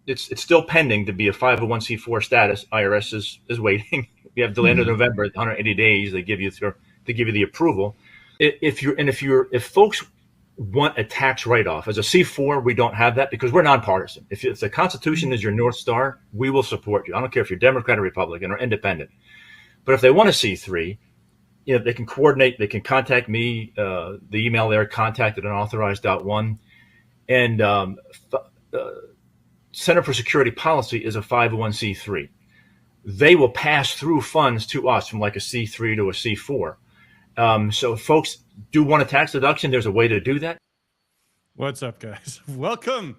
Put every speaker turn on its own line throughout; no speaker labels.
it's still pending to be a 501c4 status. IRS is waiting. You have till the end of November, 180 days. They give you the approval. If folks want a tax write-off as a C4, we don't have that because we're nonpartisan. If the Constitution is your North Star, we will support you. I don't care if you're Democrat or Republican or Independent. But if they want a C3, they can coordinate. They can contact me. The email there, contact@unauthorized.one. And Center for Security Policy is a 501c3. They will pass through funds to us from like a C3 to a C4. So if folks do want a tax deduction, there's a way to do that.
What's up, guys? Welcome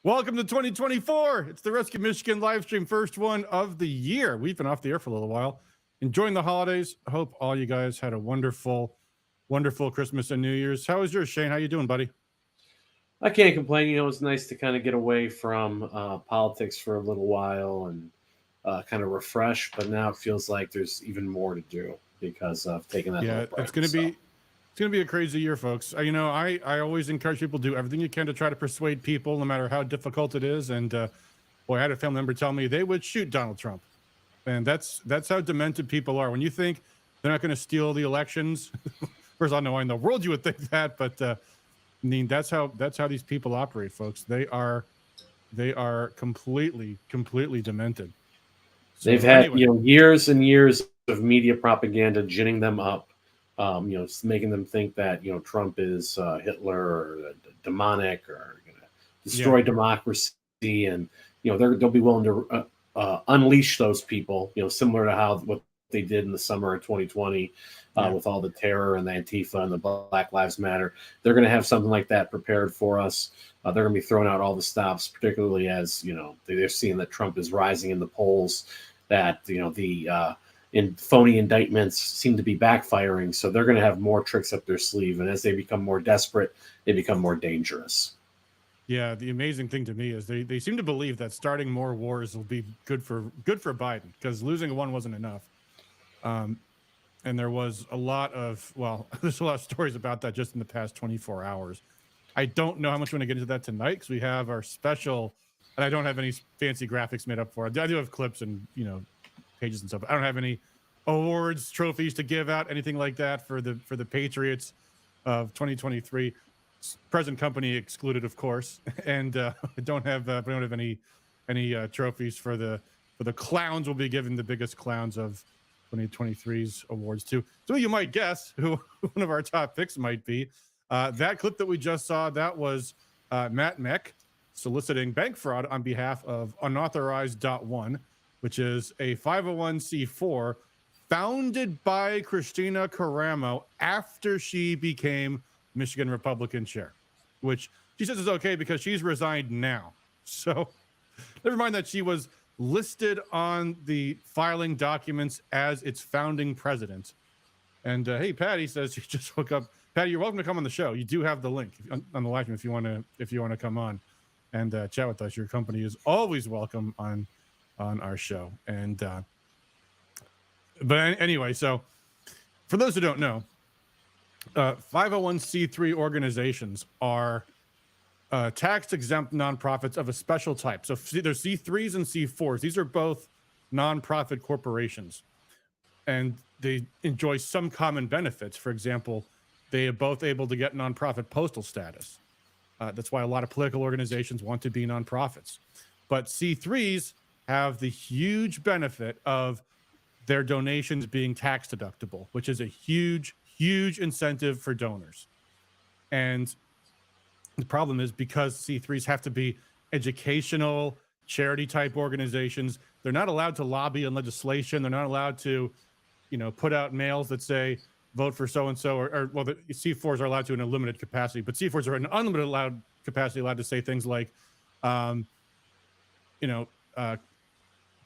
to 2024. It's the Rescue Michigan live stream, first one of the year. We've been off the air for a little while. Enjoying the holidays. Hope all you guys had a wonderful, wonderful Christmas and New Year's. How was yours, Shane? How you doing, buddy?
I can't complain. It's nice to kind of get away from politics for a little while and kind of refresh. But now it feels like there's even more to do because of taking that.
Yeah, it's going to be a crazy year, folks. I always encourage people to do everything you can to try to persuade people, no matter how difficult it is. And boy, I had a family member tell me they would shoot Donald Trump, and that's how demented people are. When you think they're not going to steal the elections, first I know why in the world you would think that, but I mean, that's how these people operate, folks. They are completely demented.
So they've had years and years of media propaganda ginning them up, making them think that Trump is Hitler or demonic or going to destroy democracy, and they'll be willing to unleash those people, similar to what they did in the summer of 2020 with all the terror and the Antifa and the Black Lives Matter. They're going to have something like that prepared for us. They're going to be throwing out all the stops, particularly as they're seeing that Trump is rising in the polls, that the phony indictments seem to be backfiring. So they're going to have more tricks up their sleeve, and as they become more desperate, they become more dangerous.
Yeah, the amazing thing to me is they seem to believe that starting more wars will be good for Biden, because losing one wasn't enough. And there was a lot of stories about that just in the past 24 hours. I don't know how much we're going to get into that tonight because we have our special, and I don't have any fancy graphics made up for it. I do have clips and pages and stuff. I don't have any awards, trophies to give out, anything like that for the Patriots of 2023. Present company excluded, of course, and I don't have any trophies for the clowns. We'll be giving the biggest clowns of 2023's awards to. So you might guess who one of our top picks might be. That clip that we just saw, that was Matt Meck soliciting bank fraud on behalf of Unauthorized.one, which is a 501c4 founded by Christina Caramo after she became Michigan Republican chair, which she says is okay because she's resigned now. So never mind that she was listed on the filing documents as its founding president. And hey, Patty says she just hook up. Patty, you're welcome to come on the show. You do have the link on the live stream if you want to come on and chat with us. Your company is always welcome on our show. And but anyway, so for those who don't know, 501c3 organizations are tax-exempt nonprofits of a special type. So there's C3s and C4s. These are both nonprofit corporations, and they enjoy some common benefits. For example, they are both able to get nonprofit postal status. That's why a lot of political organizations want to be nonprofits. But C3s have the huge benefit of their donations being tax deductible, which is a huge incentive for donors. And the problem is because C3s have to be educational, charity type organizations, they're not allowed to lobby on legislation. They're not allowed to, put out mails that say vote for so-and-so, or the C4s are allowed to in a limited capacity, but C4s are in unlimited capacity allowed to say things like,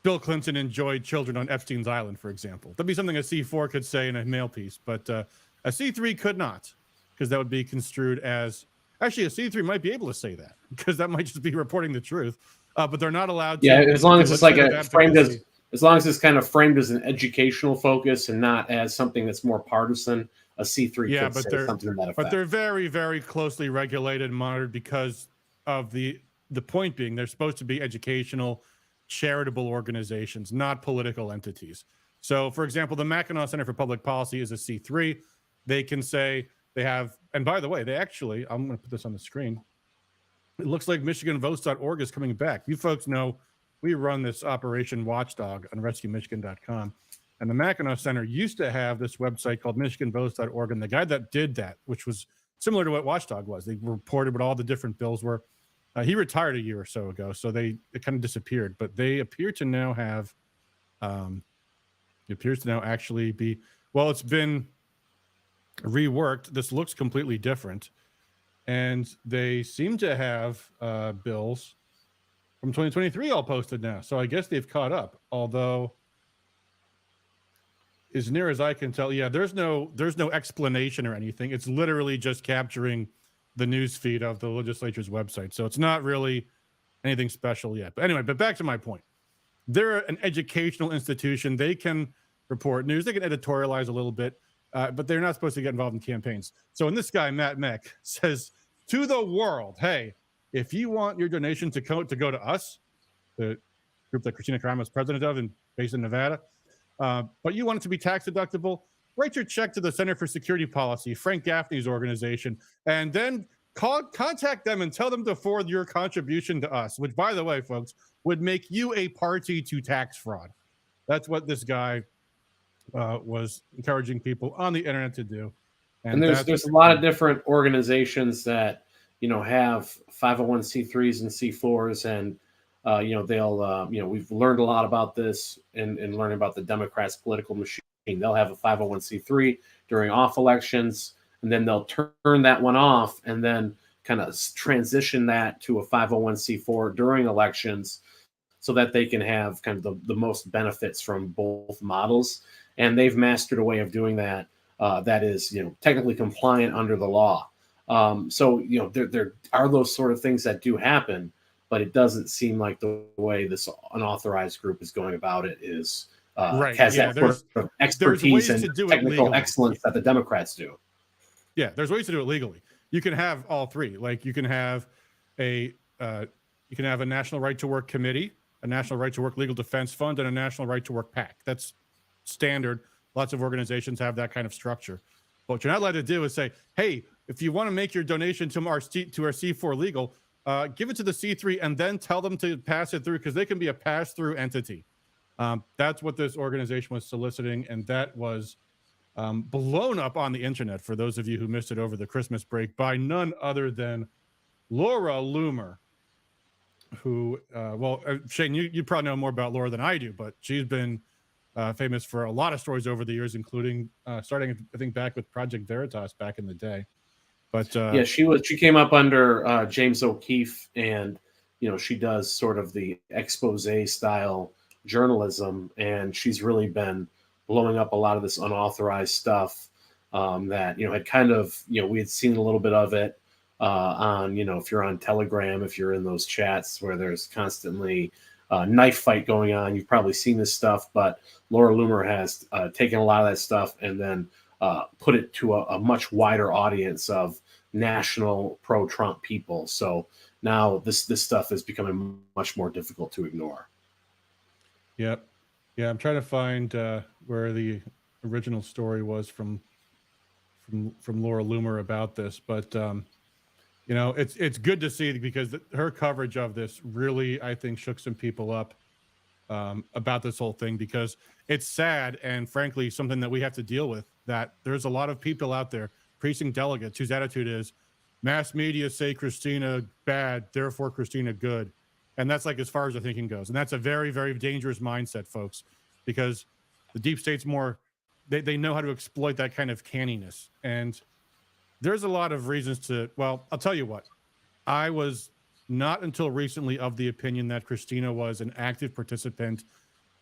Bill Clinton enjoyed children on Epstein's Island, for example. That'd be something a C4 could say in a mail piece, but a C3 could not, because that would be construed as, actually a C3 might be able to say that, because that might just be reporting the truth, but they're not allowed to.
Yeah, as long as it's like as long as it's kind of framed as an educational focus and not as something that's more partisan, a C3 could say something to that effect.
But they're very, very closely regulated and monitored because of the the point being, they're supposed to be educational, charitable organizations, not political entities. So, for example, the Mackinac Center for Public Policy is a C3. They can say they have, and by the way, they actually, I'm going to put this on the screen. It looks like MichiganVotes.org is coming back. You folks know we run this Operation Watchdog on RescueMichigan.com. And the Mackinac Center used to have this website called MichiganVotes.org. And the guy that did that, which was similar to what Watchdog was, they reported what all the different bills were. He retired a year or so ago, so it kind of disappeared. But they appear to now have, it appears to now actually be, well, it's been reworked. This looks completely different. And they seem to have bills from 2023 all posted now. So I guess they've caught up. Although, as near as I can tell, yeah, there's no explanation or anything. It's literally just capturing the news feed of the legislature's website. So it's not really anything special yet. But anyway, back to my point. They're an educational institution. They can report news. They can editorialize a little bit, but they're not supposed to get involved in campaigns. So when this guy, Matt Meck, says to the world, hey, if you want your donation to go to us, the group that Christina Karama is president of and based in Nevada, but you want it to be tax deductible, write your check to the Center for Security Policy, Frank Gaffney's organization, and then contact them and tell them to forward your contribution to us, which, by the way, folks, would make you a party to tax fraud. That's what this guy was encouraging people on the internet to do.
And there's a lot of different organizations that, have 501c3s and C4s, and they'll we've learned a lot about this in learning about the Democrats' political machine. They'll have a 501c3 during off elections, and then they'll turn that one off and then kind of transition that to a 501c4 during elections, so that they can have kind of the most benefits from both models. And they've mastered a way of doing that that is, technically compliant under the law. So there are those sort of things that do happen, but it doesn't seem like the way this unauthorized group is going about it is
right.
has
Yeah,
that sort of expertise and technical excellence that the Democrats do.
Yeah, there's ways to do it legally. You can have all three. Like you can have a National Right to Work Committee, a National Right to Work Legal Defense Fund, and a National Right to Work PAC. That's standard. Lots of organizations have that kind of structure. But what you're not allowed to do is say, hey, if you want to make your donation to our C4 legal, give it to the C3 and then tell them to pass it through, because they can be a pass-through entity. That's what this organization was soliciting, and that was blown up on the internet, for those of you who missed it over the Christmas break, by none other than Laura Loomer, who, Shane, you probably know more about Laura than I do, but she's been famous for a lot of stories over the years, including starting, I think, back with Project Veritas back in the day. But
yeah, she came up under James O'Keefe, and she does sort of the expose style journalism, and she's really been blowing up a lot of this unauthorized stuff that had kind of we had seen a little bit of it on if you're on Telegram, if you're in those chats where there's constantly knife fight going on. You've probably seen this stuff, but Laura Loomer has taken a lot of that stuff and then put it to a much wider audience of national pro-Trump people. So now this stuff is becoming much more difficult to ignore.
Yep. Yeah, I'm trying to find where the original story was from Laura Loomer about this, but it's good to see, because her coverage of this really, I think, shook some people up about this whole thing, because it's sad and frankly something that we have to deal with, that there's a lot of people out there, precinct delegates, whose attitude is mass media say Christina bad, therefore Christina good. And that's like as far as the thinking goes. And that's a very, very dangerous mindset, folks, because the deep state's they know how to exploit that kind of canniness. And there's a lot of reasons to, well, I'll tell you what, I was not until recently of the opinion that Christina was an active participant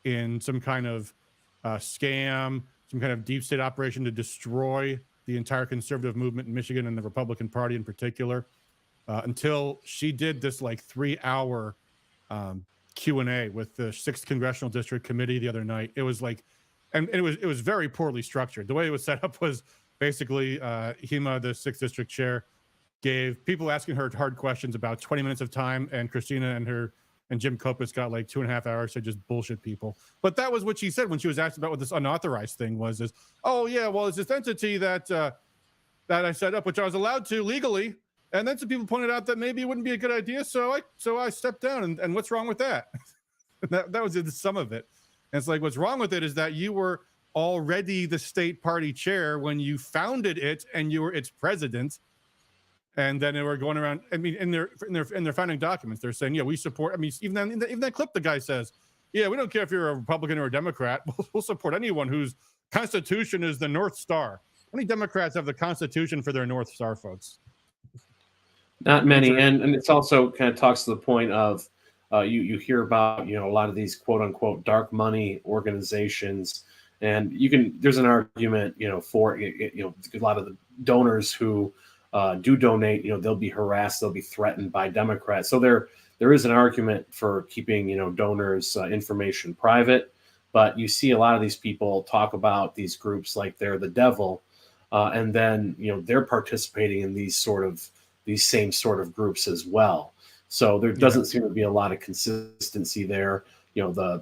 in some kind of scam, some kind of deep state operation to destroy the entire conservative movement in Michigan and the Republican Party in particular, until she did this like 3-hour Q&A with the 6th Congressional District Committee the other night. It was like, and it was very poorly structured. The way it was set up was basically Hema, the 6th District Chair, gave people asking her hard questions about 20 minutes of time, and Christina and Jim Kopis got like 2.5 hours to just bullshit people. But that was what she said when she was asked about what this unauthorized thing was. Is, oh yeah, well, it's this entity that I set up, which I was allowed to legally, and then some people pointed out that maybe it wouldn't be a good idea, so I stepped down. And what's wrong with that? that was the sum of it. And it's like, what's wrong with it is that you were already the state party chair when you founded it, and you were its president. And then they were going around. I mean, in their founding documents, they're saying, "Yeah, we support." I mean, even that clip, the guy says, "Yeah, we don't care if you're a Republican or a Democrat. We'll support anyone whose Constitution is the North Star." How many Democrats have the Constitution for their North Star, folks?
Not many, and it's also kind of talks to the point of you hear about a lot of these quote unquote dark money organizations, and there's an argument for a lot of the donors who do donate, they'll be harassed, they'll be threatened by Democrats. So there is an argument for keeping, donors' information private. But you see a lot of these people talk about these groups like they're the devil, and then they're participating in these same sort of groups as well. So there doesn't seem to be a lot of consistency there.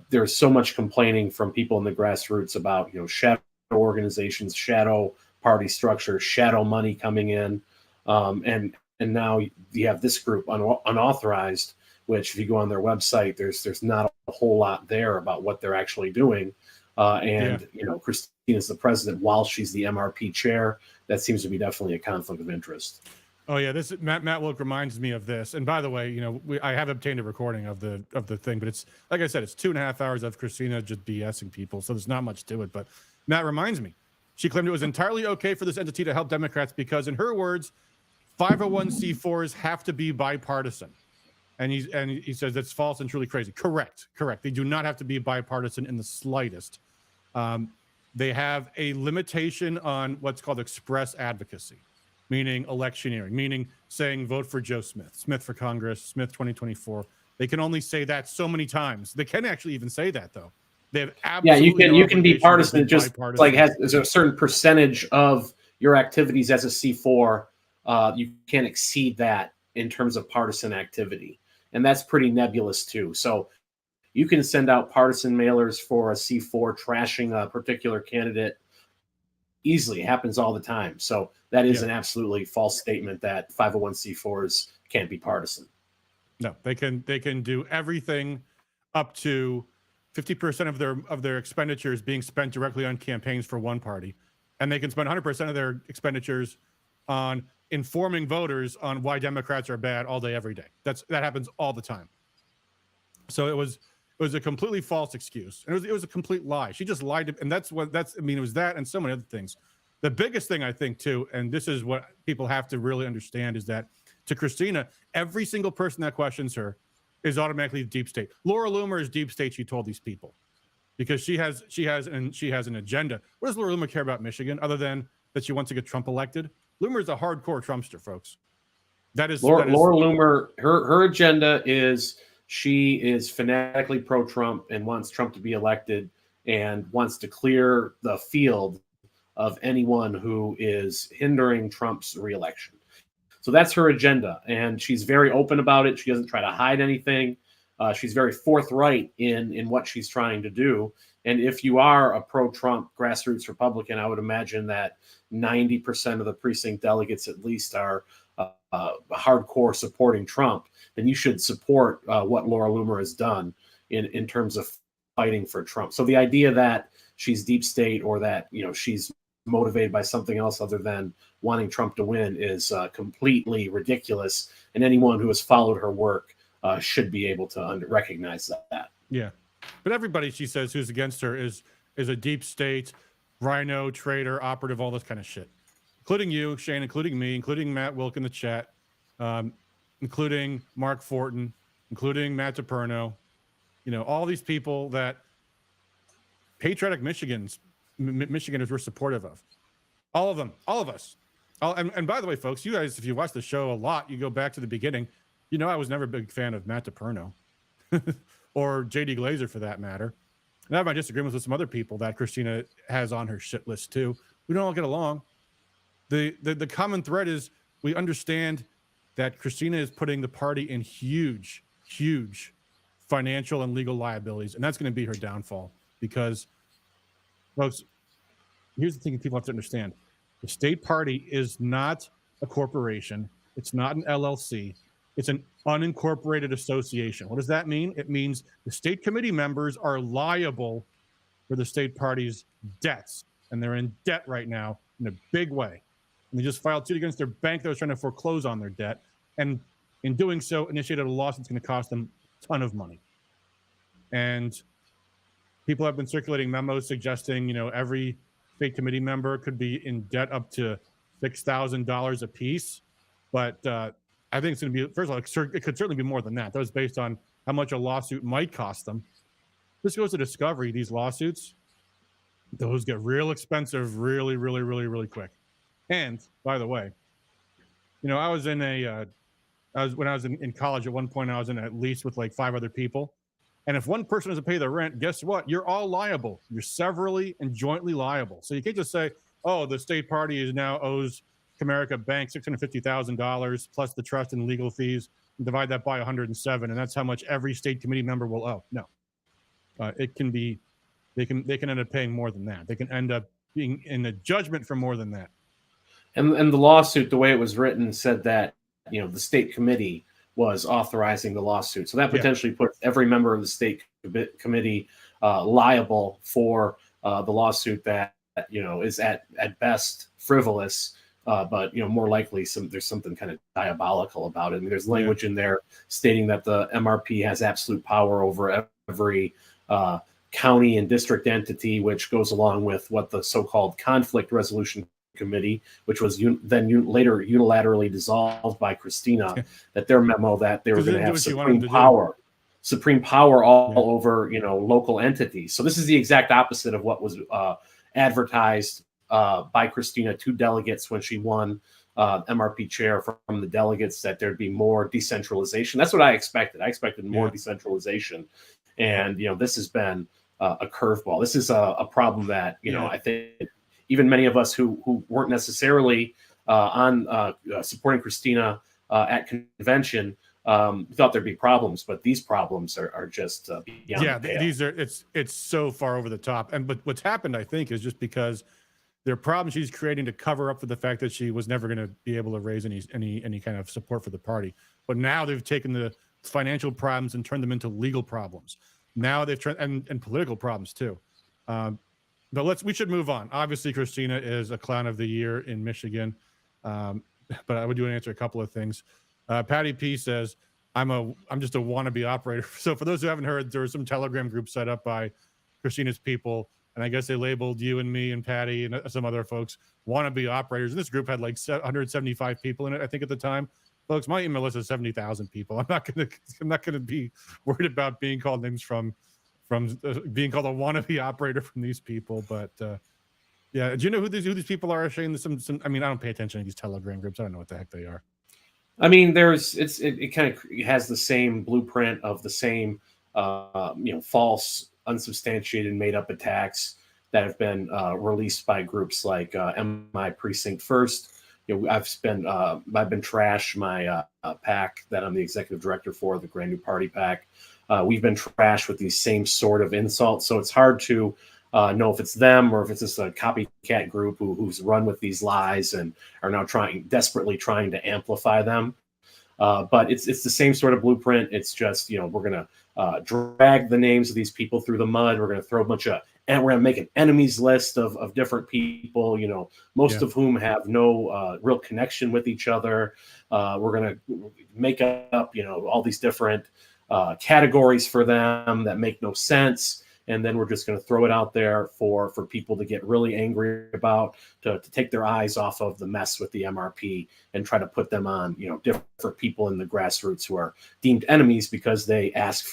There's so much complaining from people in the grassroots about shadow organizations, shadow party structure, shadow money coming in. And now you have this group unauthorized, which if you go on their website, there's not a whole lot there about what they're actually doing. Christina's the president while she's the MRP chair. That seems to be definitely a conflict of interest.
Oh yeah, this Matt Wilk reminds me of this. And by the way, I have obtained a recording of the thing, but it's like I said, it's 2.5 hours of Christina just BSing people, so there's not much to it. But Matt reminds me, she claimed it was entirely okay for this entity to help Democrats because, in her words, 501c4s have to be bipartisan. And he says that's false and truly crazy. Correct. They do not have to be bipartisan in the slightest. They have a limitation on what's called express advocacy, meaning electioneering, meaning saying vote for Joe Smith for Congress, Smith 2024. They can only say that so many times. They can actually even say that though. They have absolutely
you can be partisan, just like there's a certain percentage of your activities as a C4. You can't exceed that in terms of partisan activity. And that's pretty nebulous too. So you can send out partisan mailers for a C4 trashing a particular candidate easily. It happens all the time. So that is an absolutely false statement that 501c4s can't be partisan.
No, they can do everything up to 50% of their expenditures being spent directly on campaigns for one party. And they can spend 100% of their expenditures on informing voters on why Democrats are bad all day, every day. That happens all the time. So it was a completely false excuse. And it was a complete lie. She just lied. And it was that and so many other things. The biggest thing I think too, and this is what people have to really understand, is that to Christina, every single person that questions her is automatically deep state. Laura Loomer is deep state, she told these people, because she has an agenda. What does Laura Loomer care about Michigan other than that she wants to get Trump elected? Loomer is a hardcore Trumpster, folks. Laura
Loomer, her agenda is she is fanatically pro-Trump and wants Trump to be elected and wants to clear the field of anyone who is hindering Trump's reelection. So that's her agenda, and she's very open about it. She doesn't try to hide anything. She's very forthright in what she's trying to do. And if you are a pro-Trump grassroots Republican, I would imagine that 90% of the precinct delegates at least are hardcore supporting Trump, then you should support what Laura Loomer has done in terms of fighting for Trump. So the idea that she's deep state or that she's motivated by something else other than wanting Trump to win is completely ridiculous. And anyone who has followed her work should be able to recognize that.
Yeah. But everybody, she says, who's against her is a deep state, rhino, traitor, operative, all this kind of shit. Including you, Shane, including me, including Matt Wilk in the chat, including Mark Fortin, including Matt DePerno, all these people that patriotic Michiganders were supportive of. All of them, all of us. And by the way, folks, you guys, if you watch the show a lot, you go back to the beginning, I was never a big fan of Matt DePerno or JD Glazer for that matter. And I have my disagreements with some other people that Christina has on her shit list too. We don't all get along. The common thread is we understand that Christina is putting the party in huge, huge financial and legal liabilities, and that's going to be her downfall. Because, folks, here's the thing people have to understand. The state party is not a corporation. It's not an LLC. It's an unincorporated association. What does that mean? It means the state committee members are liable for the state party's debts, and they're in debt right now in a big way. And they just filed suit against their bank that was trying to foreclose on their debt, and in doing so, initiated a lawsuit that's going to cost them a ton of money. And people have been circulating memos suggesting, every state committee member could be in debt up to $6,000 a piece. But I think it's going to be, first of all, it could certainly be more than that. That was based on how much a lawsuit might cost them. This goes to discovery, these lawsuits, those get real expensive really, really, really, really quick. And by the way, when I was in college at one point, I was in a lease with like 5 other people. And if one person doesn't pay their rent, guess what? You're all liable. You're severally and jointly liable. So you can't just say, oh, the state party now owes Comerica Bank $650,000 plus the trust and legal fees, and divide that by 107, and that's how much every state committee member will owe. No, it can be, they can end up paying more than that. They can end up being in a judgment for more than that.
And the lawsuit, the way it was written, said that the state committee was authorizing the lawsuit. So that potentially puts every member of the state committee liable for the lawsuit that is at best frivolous, but more likely there's something kind of diabolical about it. I mean, there's language in there stating that the MRP has absolute power over every county and district entity, which goes along with what the so-called conflict resolution committee, which was later unilaterally dissolved by Christina, that their memo that they were going to have supreme power all over local entities. So this is the exact opposite of what was advertised by Christina to delegates when she won MRP chair from the delegates, that there'd be more decentralization. That's what I expected. I expected more decentralization, and this has been a curveball. This is a problem that I think even many of us who weren't necessarily on supporting Christina at convention thought there'd be problems, but these problems are just beyond.
Yeah, these are it's so far over the top. But what's happened, I think, is just because there are problems she's creating to cover up for the fact that she was never going to be able to raise any kind of support for the party. But now they've taken the financial problems and turned them into legal problems. Now they've turned and political problems too. But we should move on. Obviously, Christina is a clown of the year in Michigan. But I would answer a couple of things. Patty P says, I'm just a wannabe operator. So for those who haven't heard, there was some Telegram group set up by Christina's people, and I guess they labeled you and me and Patty and some other folks wannabe operators. And this group had like 175 people in it, I think, at the time. Folks, my email list is 70,000 people. I'm not gonna be worried about being called names from being called a wannabe operator from these people. But do you know who these people are, Shane? I mean, I don't pay attention to these Telegram groups. I don't know what the heck they are.
I mean, it kind of has the same blueprint of the same false, unsubstantiated, made up attacks that have been released by groups like MI Precinct First. I've been trashed. My PAC that I'm the executive director for, the Grand New Party PAC. We've been trashed with these same sort of insults. So it's hard to know if it's them or if it's just a copycat group who's run with these lies and are now desperately trying to amplify them. But it's the same sort of blueprint. It's just, we're going to drag the names of these people through the mud. We're going to throw and we're going to make an enemies list of different people, most of whom have no real connection with each other. We're going to make up, all these different categories for them that make no sense. And then we're just going to throw it out there for people to get really angry about, to take their eyes off of the mess with the MRP and try to put them on, different people in the grassroots who are deemed enemies because they ask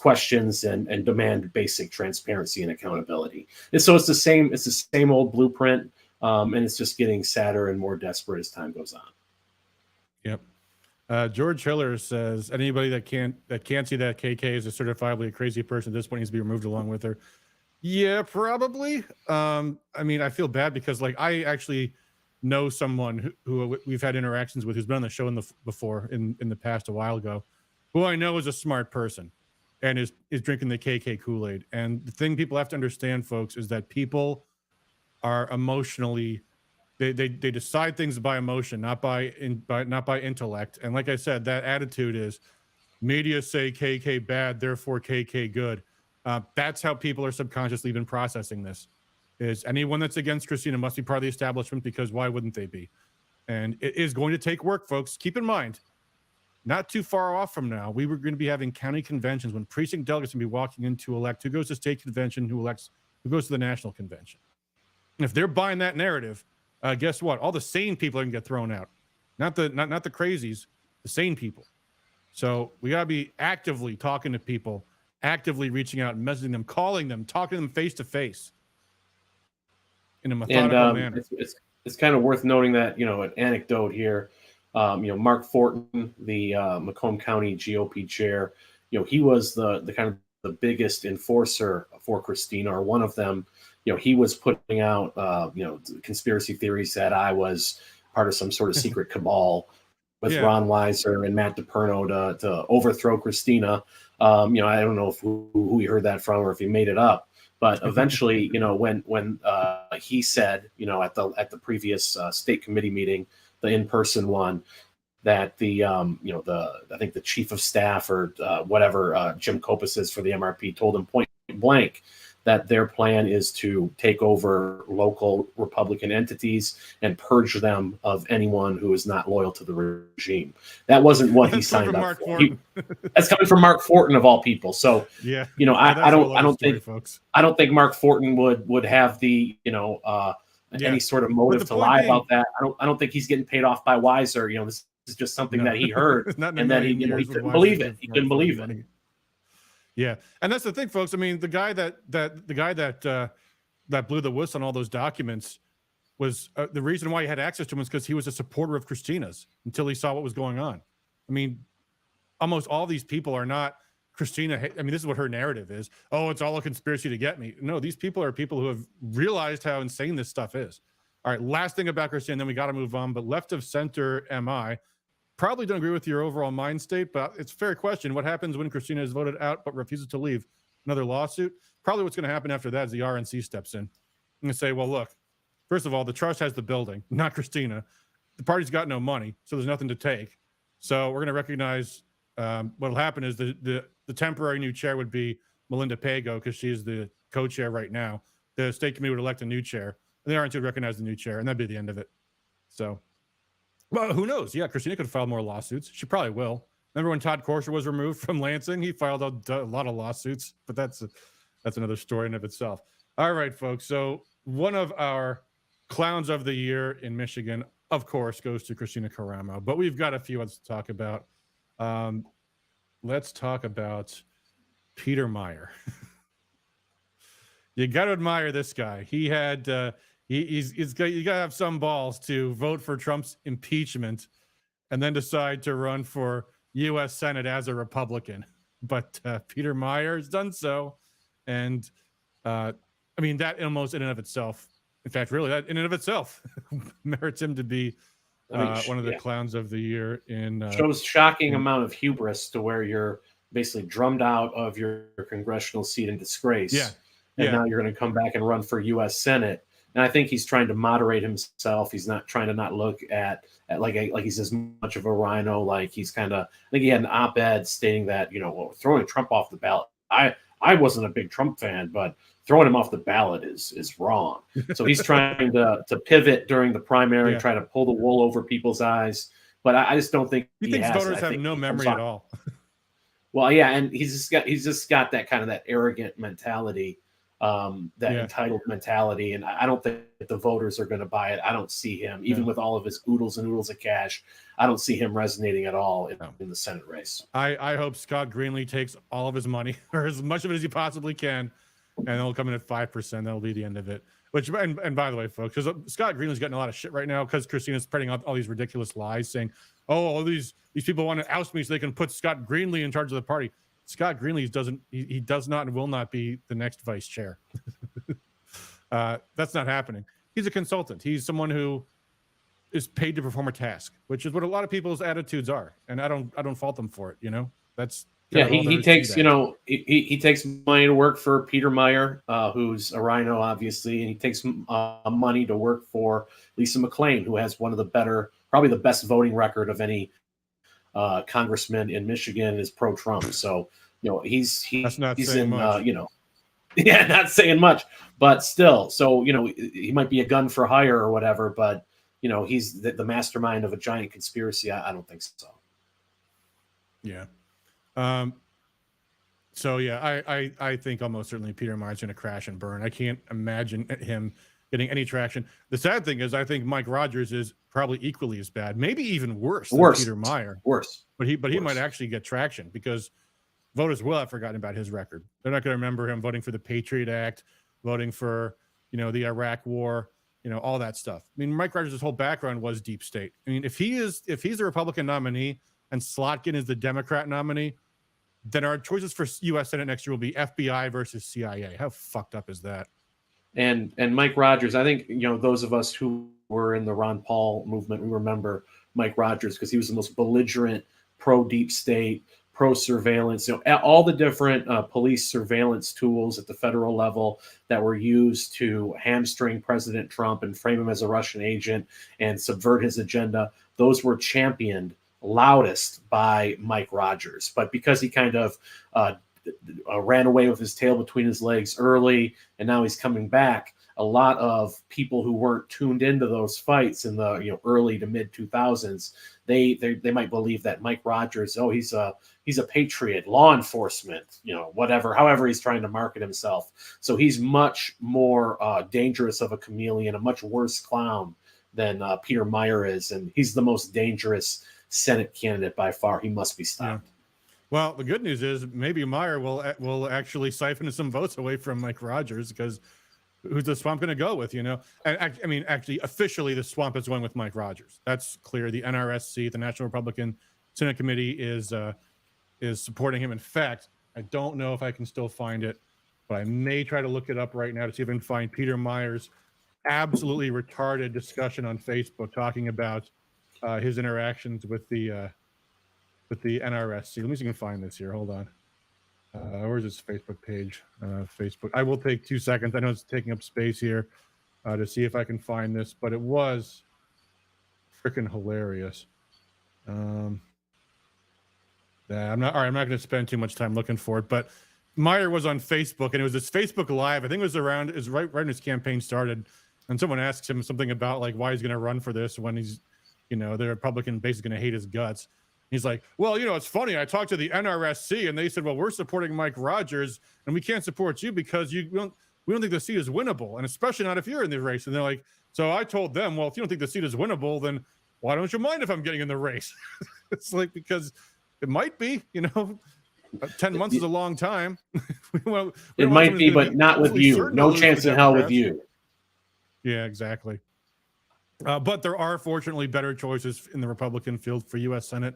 questions and demand basic transparency and accountability. And so it's the same old blueprint, and it's just getting sadder and more desperate as time goes on.
Yep. George Hiller says anybody that can't see that KK is a certifiably a crazy person at this point needs to be removed along with her. Yeah, probably. I mean, I feel bad because I actually know someone who we've had interactions with, who's been on the show before in the past a while ago, who I know is a smart person and is drinking the KK Kool-Aid. And the thing people have to understand, folks, is that people are emotionally, they decide things by emotion, not by intellect. And like I said, that attitude is media say KK bad, therefore KK good. That's how people are subconsciously been processing this. Is anyone that's against Christina must be part of the establishment, because why wouldn't they be? And it is going to take work, folks. Keep in mind, not too far off from now, we were going to be having county conventions when precinct delegates will be walking in to elect who goes to state convention, who goes to the national convention. And if they're buying that narrative, guess what? All the sane people are going to get thrown out. Not the crazies, the sane people. So we got to be actively talking to people, actively reaching out and messaging them, calling them, talking to them face to face in a methodical manner.
It's kind of worth noting that, an anecdote here, Mark Fortin, the Macomb County GOP chair, he was the kind of the biggest enforcer for Christina, or one of them. He was putting out, conspiracy theories that I was part of some sort of secret cabal with Ron Weiser and Matt DePerno to overthrow Christina. I don't know who he heard that from or if he made it up. But eventually, when he said, at the previous state committee meeting, the in-person one, that I think the chief of staff or whatever Jim Kopis is for the MRP told him point blank that their plan is to take over local Republican entities and purge them of anyone who is not loyal to the regime. That wasn't what he signed up for. That's coming from Mark Fortin of all people. So I don't think Mark Fortin would have the any sort of motive to lie about that. I don't think he's getting paid off by Weiser. This is just something that he heard and that he couldn't believe it. He couldn't believe it.
Yeah, and that's the thing, folks. I mean, the guy that blew the whistle on all those documents was the reason why he had access to them was because he was a supporter of Christina's until he saw what was going on. I mean, almost all these people are not Christina. I mean, this is what her narrative is. Oh, it's all a conspiracy to get me. No, these people are people who have realized how insane this stuff is. All right, last thing about Christina, then we got to move on. But left of center, am I? Probably don't agree with your overall mind state, but it's a fair question. What happens when Christina is voted out but refuses to leave? Another lawsuit? Probably what's going to happen after that is the RNC steps in and say, well, look, first of all, the trust has the building, not Christina. The party's got no money, so there's nothing to take. So we're going to recognize what will happen is the temporary new chair would be Melinda Pago, because she's the co-chair right now. The state committee would elect a new chair, and the RNC would recognize the new chair, and that'd be the end of it. So... well, who knows? Yeah, Christina could file more lawsuits. She probably will. Remember when Todd Corsher was removed from Lansing? He filed a lot of lawsuits, but that's another story in of itself. All right, folks. So one of our clowns of the year in Michigan, of course, goes to Christina Karamo, but we've got a few others to talk about. Let's talk about Peter Meijer. You got to admire this guy. He had... you got to have some balls to vote for Trump's impeachment and then decide to run for U.S. Senate as a Republican. But Peter Meijer has done so. And I mean, that almost in and of itself, in fact, really, that in and of itself merits him to be one of the clowns of the year.
Shows shocking amount of hubris to where you're basically drummed out of your congressional seat in disgrace.
Yeah.
And now you're going to come back and run for U.S. Senate. And I think he's trying to moderate himself. He's not trying to not look at like he's as much of a rhino. Like he's kind of, I think he had an op-ed stating that, throwing Trump off the ballot. I wasn't a big Trump fan, but throwing him off the ballot is wrong. So he's trying to pivot during the primary, try to pull the wool over people's eyes. But I just don't think
he thinks voters have no memory at all.
Well, yeah, and he's just got that kind of that arrogant mentality. Entitled mentality, and I don't think the voters are going to buy it. I don't see him, even with all of his oodles and oodles of cash, I don't see him resonating at all in the Senate race.
I hope Scott Greenlee takes all of his money, or as much of it as he possibly can, and it'll come in at 5%. That'll be the end of it. Which, and by the way, folks, because Scott Greenlee's getting a lot of shit right now because Christina's spreading out all these ridiculous lies, saying, "Oh, all these people want to oust me so they can put Scott Greenlee in charge of the party." Scott Greenlee does not and will not be the next vice chair. That's not happening. He's a consultant. He's someone who is paid to perform a task, which is what a lot of people's attitudes are, and I don't fault them for it. That's
he takes he takes money to work for Peter Meyer, who's a rhino, obviously, and he takes money to work for Lisa McClain, who has one of the better, probably the best voting record of any congressman in Michigan, is pro-Trump. So he's
not
he's
saying
in
much.
Yeah, not saying much, but still. So he might be a gun for hire or whatever, but he's the mastermind of a giant conspiracy. I don't think so.
Yeah. So yeah, I think almost certainly Peter Meyer's going to crash and burn. I can't imagine him getting any traction. The sad thing is, I think Mike Rogers is probably equally as bad, maybe even worse than Peter Meyer.
Worse.
But he might actually get traction because voters will have forgotten about his record. They're not going to remember him voting for the Patriot Act, voting for the Iraq War, all that stuff. I mean, Mike Rogers' whole background was deep state. I mean, if he's the Republican nominee and Slotkin is the Democrat nominee, then our choices for U.S. Senate next year will be FBI versus CIA. How fucked up is that?
And Mike Rogers, I think those of us who were in the Ron Paul movement, we remember Mike Rogers because he was the most belligerent pro deep state, pro surveillance. All the different police surveillance tools at the federal level that were used to hamstring President Trump and frame him as a Russian agent and subvert his agenda. Those were championed loudest by Mike Rogers, but because he kind of ran away with his tail between his legs early, and now he's coming back, a lot of people who weren't tuned into those fights in the early to mid 2000s, they might believe that Mike Rogers, he's a patriot, law enforcement, whatever, however he's trying to market himself. So he's much more dangerous of a chameleon, a much worse clown than Peter Meyer is, and he's the most dangerous Senate candidate by far. He must be stopped.
Yeah. Well, the good news is maybe Meyer will actually siphon some votes away from Mike Rogers, because who's the swamp going to go with? And I mean, actually, officially, the swamp is going with Mike Rogers. That's clear. The NRSC, the National Republican Senate Committee, is supporting him. In fact, I don't know if I can still find it, but I may try to look it up right now to see if I can find Peter Meyer's absolutely retarded discussion on Facebook talking about his interactions with the NRSC. Let me see if I can find this here. Hold on. Where's his Facebook page? Facebook. I will take 2 seconds. I know it's taking up space here to see if I can find this, but it was freaking hilarious. I'm not going to spend too much time looking for it, but Meyer was on Facebook, and it was this Facebook Live. I think it was right when his campaign started, and someone asked him something about like why he's going to run for this when he's, the Republican base is going to hate his guts. He's like, well, it's funny. I talked to the NRSC, and they said, well, we're supporting Mike Rogers, and we can't support you because we don't think the seat is winnable, and especially not if you're in the race. And they're like, so I told them, well, if you don't think the seat is winnable, then why don't you mind if I'm getting in the race? It's like, because it might be, 10 months is a long time.
It might be, but not with you. No chance in hell with you.
Yeah, exactly. But there are fortunately better choices in the Republican field for U.S. Senate.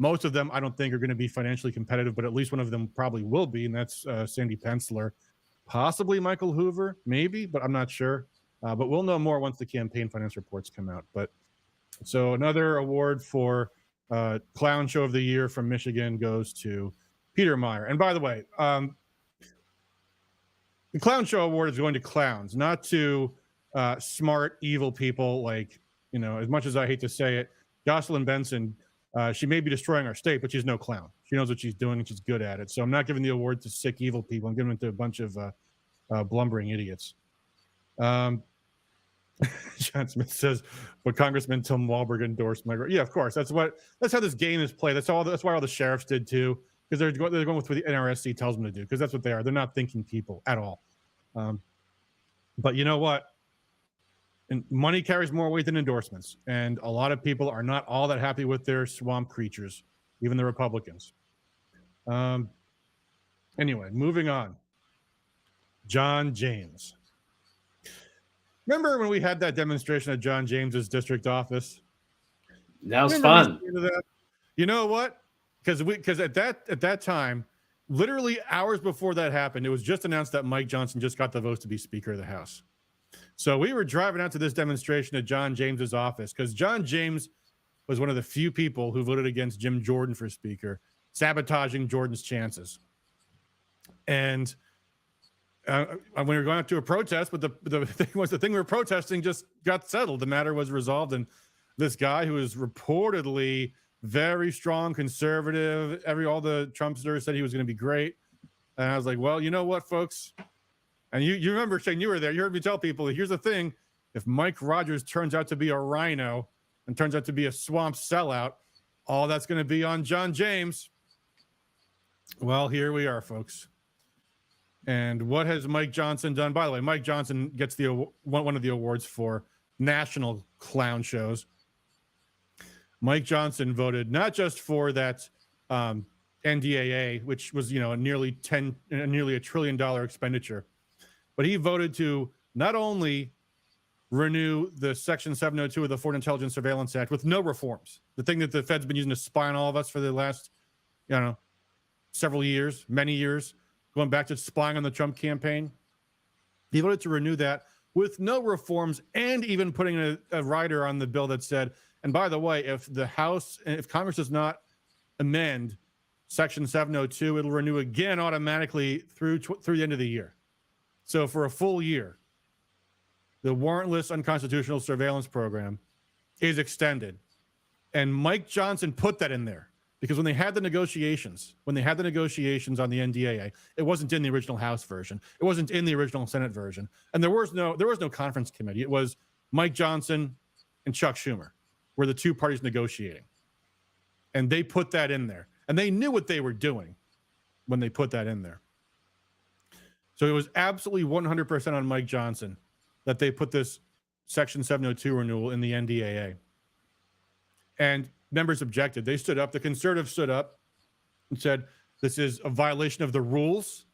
Most of them I don't think are going to be financially competitive, but at least one of them probably will be, and that's Sandy Penciller. Possibly Michael Hoover, maybe, but I'm not sure. But we'll know more once the campaign finance reports come out. But so another award for Clown Show of the Year from Michigan goes to Peter Meyer. And by the way, the Clown Show Award is going to clowns, not to smart, evil people like, as much as I hate to say it, Jocelyn Benson. She may be destroying our state, but she's no clown. She knows what she's doing, and she's good at it. So I'm not giving the award to sick, evil people. I'm giving it to a bunch of blumbering idiots. John Smith says, "But Congressman Tim Walberg endorsed my." Yeah, of course. That's how this game is played. That's why all the sheriffs did too, because they're going with what the NRSC tells them to do, because that's what they are. They're not thinking people at all. But you know what? And money carries more weight than endorsements. And a lot of people are not all that happy with their swamp creatures, even the Republicans. Anyway, moving on. John James. Remember when we had that demonstration at John James's district office?
That was fun.
That? You know what? Because at that time, literally hours before that happened, it was just announced that Mike Johnson just got the votes to be Speaker of the House. So we were driving out to this demonstration at John James's office because John James was one of the few people who voted against Jim Jordan for speaker, sabotaging Jordan's chances. And we were going out to a protest, but the thing was, the thing we were protesting just got settled. The matter was resolved, and this guy who is reportedly very strong conservative, all the Trumpsters said he was going to be great. And I was like, well, you know what, folks? And you remember, Shane, you were there. You heard me tell people, here's the thing. If Mike Rogers turns out to be a rhino and turns out to be a swamp sellout, all that's going to be on John James. Well, here we are, folks. And what has Mike Johnson done? By the way, Mike Johnson gets one of the awards for national clown shows. Mike Johnson voted not just for that NDAA, which was nearly $1 trillion expenditure, but he voted to not only renew the Section 702 of the Foreign Intelligence Surveillance Act with no reforms, the thing that the Fed's been using to spy on all of us for the last, several years, many years, going back to spying on the Trump campaign. He voted to renew that with no reforms, and even putting a rider on the bill that said, and by the way, if Congress does not amend Section 702, it'll renew again automatically through the end of the year. So for a full year, the warrantless unconstitutional surveillance program is extended. And Mike Johnson put that in there because when they had the negotiations on the NDAA, it wasn't in the original House version. It wasn't in the original Senate version. And there was no conference committee. It was Mike Johnson and Chuck Schumer were the two parties negotiating. And they put that in there. And they knew what they were doing when they put that in there. So it was absolutely 100% on Mike Johnson that they put this Section 702 renewal in the NDAA. And members objected. They stood up. The conservatives stood up and said, this is a violation of the rules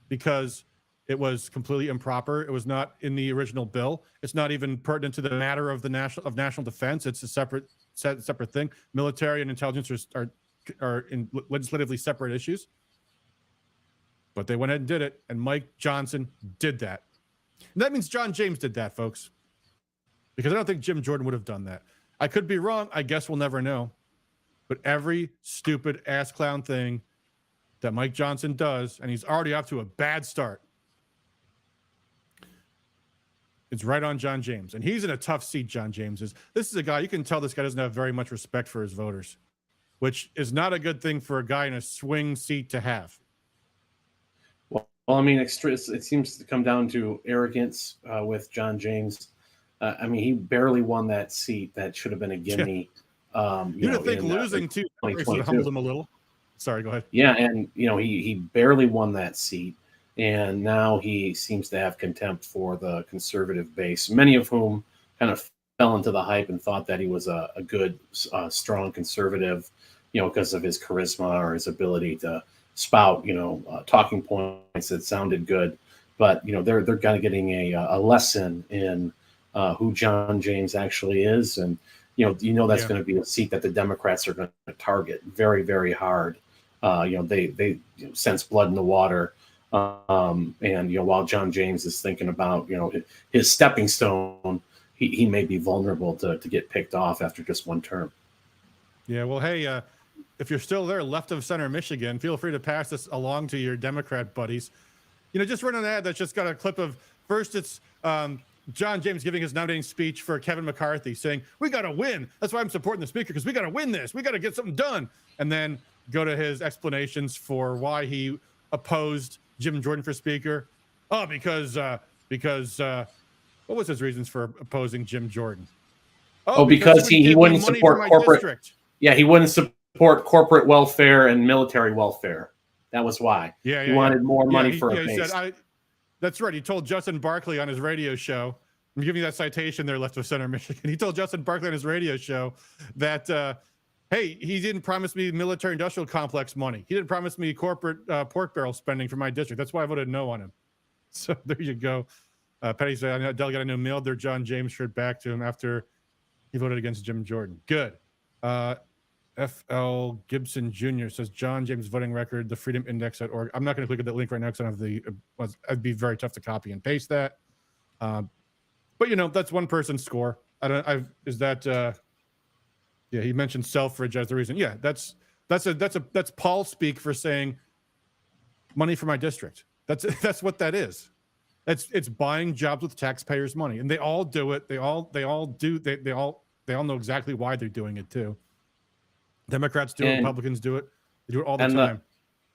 because it was completely improper. It was not in the original bill. It's not even pertinent to the matter of national defense. It's a separate thing. Military and intelligence are in legislatively separate issues. But they went ahead and did it, and Mike Johnson did that. And that means John James did that, folks, because I don't think Jim Jordan would have done that. I could be wrong. I guess we'll never know. But every stupid ass clown thing that Mike Johnson does, and he's already off to a bad start, it's right on John James. And he's in a tough seat, John James is. This is a guy, you can tell this guy doesn't have very much respect for his voters, which is not a good thing for a guy in a swing seat to have.
Well, I mean, it seems to come down to arrogance with John James. He barely won that seat. That should have been a gimme.
You don't think losing to humbled him a little? Sorry, go ahead.
Yeah, and he barely won that seat, and now he seems to have contempt for the conservative base, many of whom kind of fell into the hype and thought that he was a good, strong conservative, because of his charisma or his ability to spout, talking points that sounded good. But they're kind of getting a lesson in who John James actually is, and that's going to be a seat that the Democrats are going to target very, very hard. They sense blood in the water, and while John James is thinking about his stepping stone, he may be vulnerable to get picked off after just one term.
Yeah, well, hey, if you're still there, left of center Michigan, feel free to pass this along to your Democrat buddies. Just run an ad that's just got a clip of, first it's John James giving his nominating speech for Kevin McCarthy saying, we got to win. That's why I'm supporting the speaker, because we got to win this. We got to get something done. And then go to his explanations for why he opposed Jim Jordan for speaker. Oh, because what was his reasons for opposing Jim Jordan?
Because he wouldn't support corporate district. Yeah, he wouldn't support corporate welfare and military welfare. That was why.
Yeah,
he wanted more money for a base.
That's right. He told Justin Barkley on his radio show. I'm giving you that citation there, left of center Michigan. He told Justin Barkley on his radio show that, hey, he didn't promise me military industrial complex money. He didn't promise me corporate pork barrel spending for my district. That's why I voted no on him. So there you go. Petty said, Delegate, I know mailed their John James shirt back to him after he voted against Jim Jordan. Good. F.L. Gibson Jr. says John James voting record, the Freedom Index.org. I'm not going to click at that link right now because I don't have it'd be very tough to copy and paste that. But that's one person's score. Yeah, he mentioned Selfridge as the reason. Yeah, that's Paul speak for saying money for my district. That's what that is. It's buying jobs with taxpayers' money, and they all do it. They all know exactly why they're doing it too. Democrats do it, Republicans do it. They do it all the time.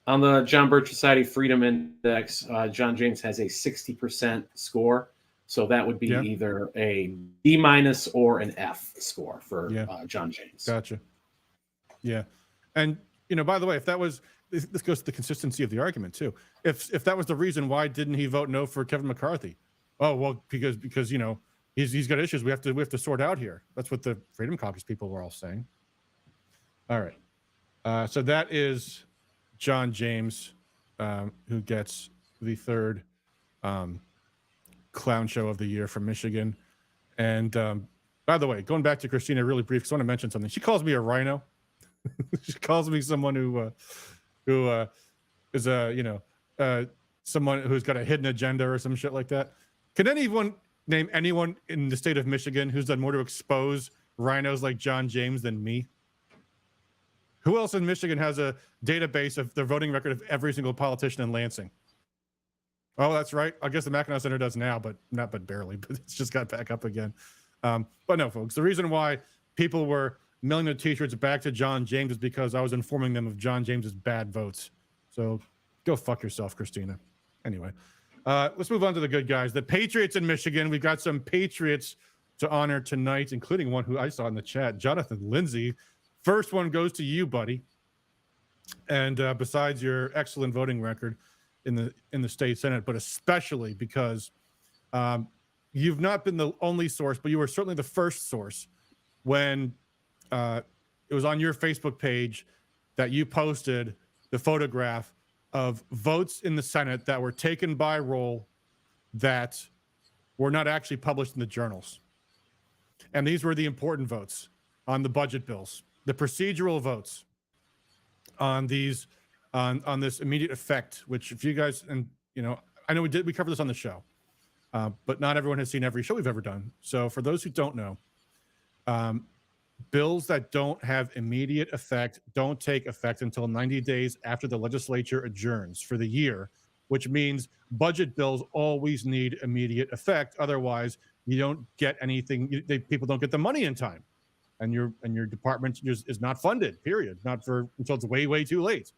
On the John Birch Society Freedom Index, John James has a 60% score. So that would be either a B- or an F score for John James.
Gotcha. Yeah. And, by the way, if that was, this goes to the consistency of the argument too. If that was the reason, why didn't he vote no for Kevin McCarthy? Oh, well, because he's got issues we have to sort out here. That's what the Freedom Caucus people were all saying. All right. So that is John James, who gets the third clown show of the year from Michigan. And by the way, going back to Christina really brief, because I want to mention something. She calls me a rhino. She calls me someone who is someone who's got a hidden agenda or some shit like that. Can anyone name anyone in the state of Michigan who's done more to expose rhinos like John James than me? Who else in Michigan has a database of the voting record of every single politician in Lansing? Oh, that's right. I guess the Mackinac Center does now, but barely. But it's just got back up again. But no, folks, the reason why people were mailing the T-shirts back to John James is because I was informing them of John James's bad votes. So go fuck yourself, Christina. Anyway, let's move on to the good guys. The Patriots in Michigan. We've got some Patriots to honor tonight, including one who I saw in the chat, Jonathan Lindsay. First one goes to you, buddy. And besides your excellent voting record in the state Senate, but especially because you've not been the only source, but you were certainly the first source when it was on your Facebook page that you posted the photograph of votes in the Senate that were taken by roll that were not actually published in the journals. And these were the important votes on the budget bills, the procedural votes on these on this immediate effect, which if you guys, and I know we covered this on the show, but not everyone has seen every show we've ever done. So for those who don't know, bills that don't have immediate effect don't take effect until 90 days after the legislature adjourns for the year, which means budget bills always need immediate effect. Otherwise, you don't get anything. People don't get the money in time, and your department is not funded. Period. Not until it's way too late.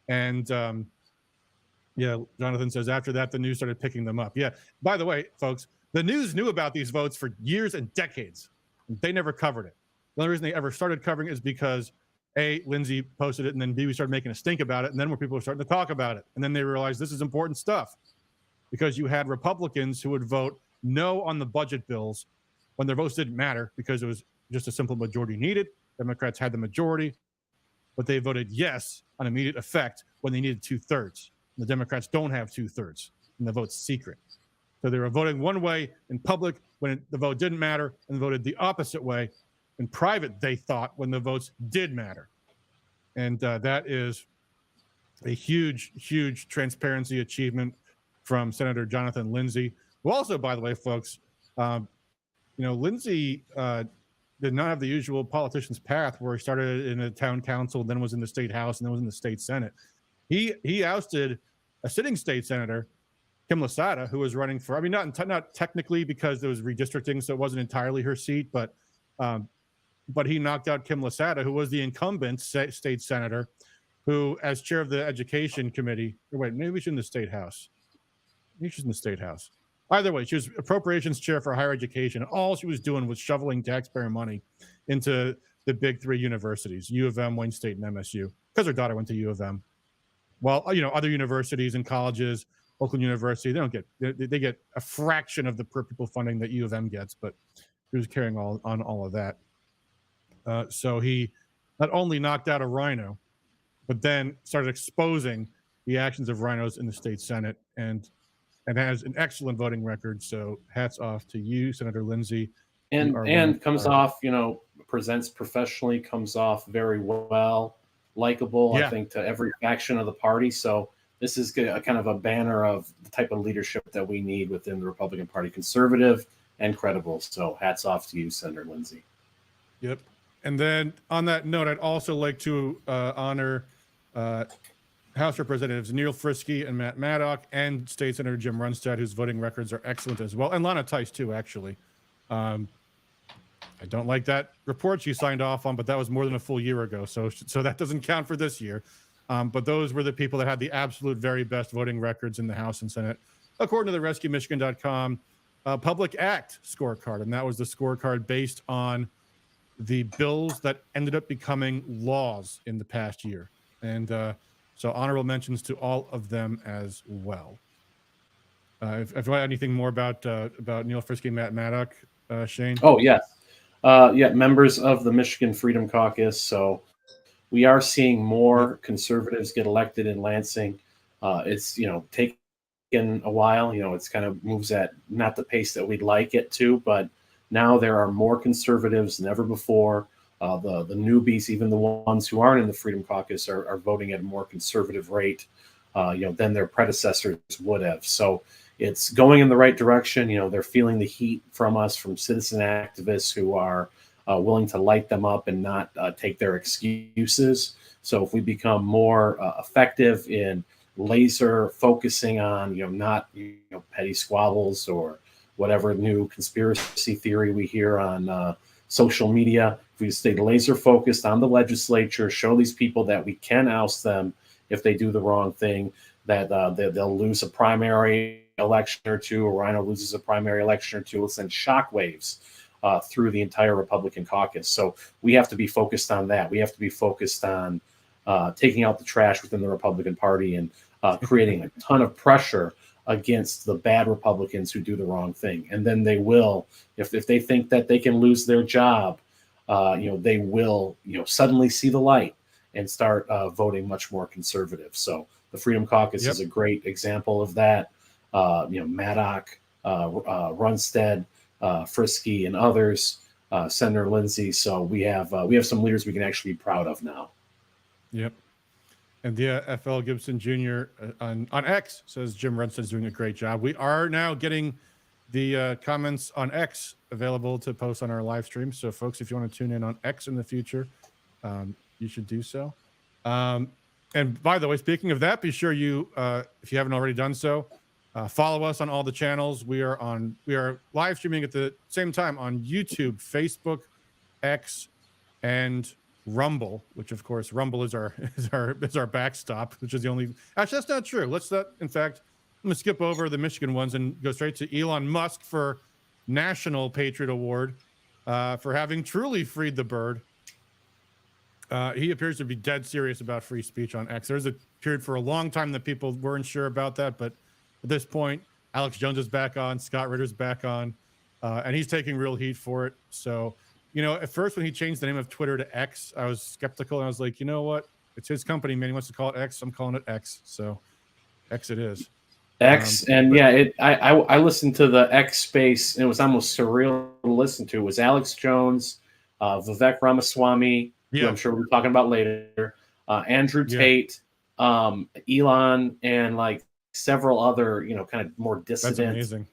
And Jonathan says after that the news started picking them up. Yeah. By the way, folks, the news knew about these votes for years and decades. They never covered it. The only reason they ever started covering it is because A, Lindsay posted it, and then B, we started making a stink about it, and then more people were starting to talk about it. And then they realized this is important stuff because you had Republicans who would vote no on the budget bills when their votes didn't matter because it was just a simple majority needed. Democrats had the majority, but they voted yes on immediate effect when they needed 2/3. The Democrats don't have 2/3, and the vote's secret. So they were voting one way in public when the vote didn't matter, and voted the opposite way in private, they thought, when the votes did matter. And that is a huge transparency achievement from Senator Jonathan Lindsay, who also, by the way, folks, Lindsay did not have the usual politician's path where he started in a town council, then was in the state house, and then was in the state Senate. He ousted a sitting state senator, Kim Lasada, who was running for, not technically because there was redistricting, so it wasn't entirely her seat, but he knocked out Kim Lasada, who was the incumbent state senator, who, as chair of the education committee, maybe she's in the state house. Maybe she's in the state house. Either way, she was appropriations chair for higher education. All she was doing was shoveling taxpayer money into the big three universities, U of M, Wayne State, and MSU, because her daughter went to U of M. Well, other universities and colleges, Oakland University, they get a fraction of the per pupil funding that U of M gets, but he was carrying on all of that. So he not only knocked out a rhino, but then started exposing the actions of rhinos in the state Senate and has an excellent voting record. So hats off to you, Senator Lindsay.
And comes off, presents professionally, comes off very well, likable, I think, to every faction of the party. So this is a kind of a banner of the type of leadership that we need within the Republican Party. Conservative, and credible. So hats off to you, Senator Lindsey.
Yep. And then on that note, I'd also like to honor House Representatives Neil Frisky and Matt Maddock, and State Senator Jim Runstad, whose voting records are excellent as well, and Lana Tice too, actually. I don't like that report she signed off on, but that was more than a full year ago, so that doesn't count for this year. But those were the people that had the absolute very best voting records in the House and Senate, according to the RescueMichigan.com Public Act scorecard, and that was the scorecard based on the bills that ended up becoming laws in the past year. And so honorable mentions to all of them as well. If you want anything more about Neil Frisky and Matt Maddock, Shane?
Oh, yes. Yeah, members of the Michigan Freedom Caucus. So we are seeing more conservatives get elected in Lansing. It's, taken a while. It's kind of moves at not the pace that we'd like it to, but now there are more conservatives than ever before. The newbies, even the ones who aren't in the Freedom Caucus, are voting at a more conservative rate, than their predecessors would have. So it's going in the right direction. They're feeling the heat from us, from citizen activists who are willing to light them up and not take their excuses. So if we become more effective in laser focusing on, not petty squabbles or whatever new conspiracy theory we hear on social media, if we stay laser focused on the legislature, show these people that we can oust them if they do the wrong thing, that they'll lose a primary election or two, or Rhino loses a primary election or two, will send shockwaves through the entire Republican caucus. So we have to be focused on that. We have to be focused on taking out the trash within the Republican Party and creating a ton of pressure against the bad Republicans who do the wrong thing. And then they will, if they think that they can lose their job, they will, suddenly see the light and start voting much more conservative. So the Freedom Caucus is a great example of that. Maddock, Runstead, Frisky, and others, Senator Lindsey. So we have some leaders we can actually be proud of now.
Yep. And FL Gibson Jr. On X says Jim Runstead is doing a great job. We are now getting the comments on X available to post on our live stream. So, folks, if you want to tune in on X in the future, you should do so. And by the way, speaking of that, be sure you, if you haven't already done so, follow us on all the channels. We are live streaming at the same time on YouTube, Facebook, X, and Rumble, which of course Rumble is our backstop, which is the only. Actually, that's not true. In fact, I'm gonna skip over the Michigan ones and go straight to Elon Musk for National Patriot Award for having truly freed the bird. He appears to be dead serious about free speech on X. There's a period for a long time that people weren't sure about that, but at this point, Alex Jones is back on, Scott Ritter's back on, and he's taking real heat for it. So, at first when he changed the name of Twitter to X, I was skeptical, and I was like, you know what? It's his company, man. He wants to call it X. I'm calling it X. So, X it is.
X, I listened to the X space, and it was almost surreal to listen to. It was Alex Jones, Vivek Ramaswamy, who I'm sure we'll be talking about later, Andrew Tate, Elon, and like several other, kind of more dissident,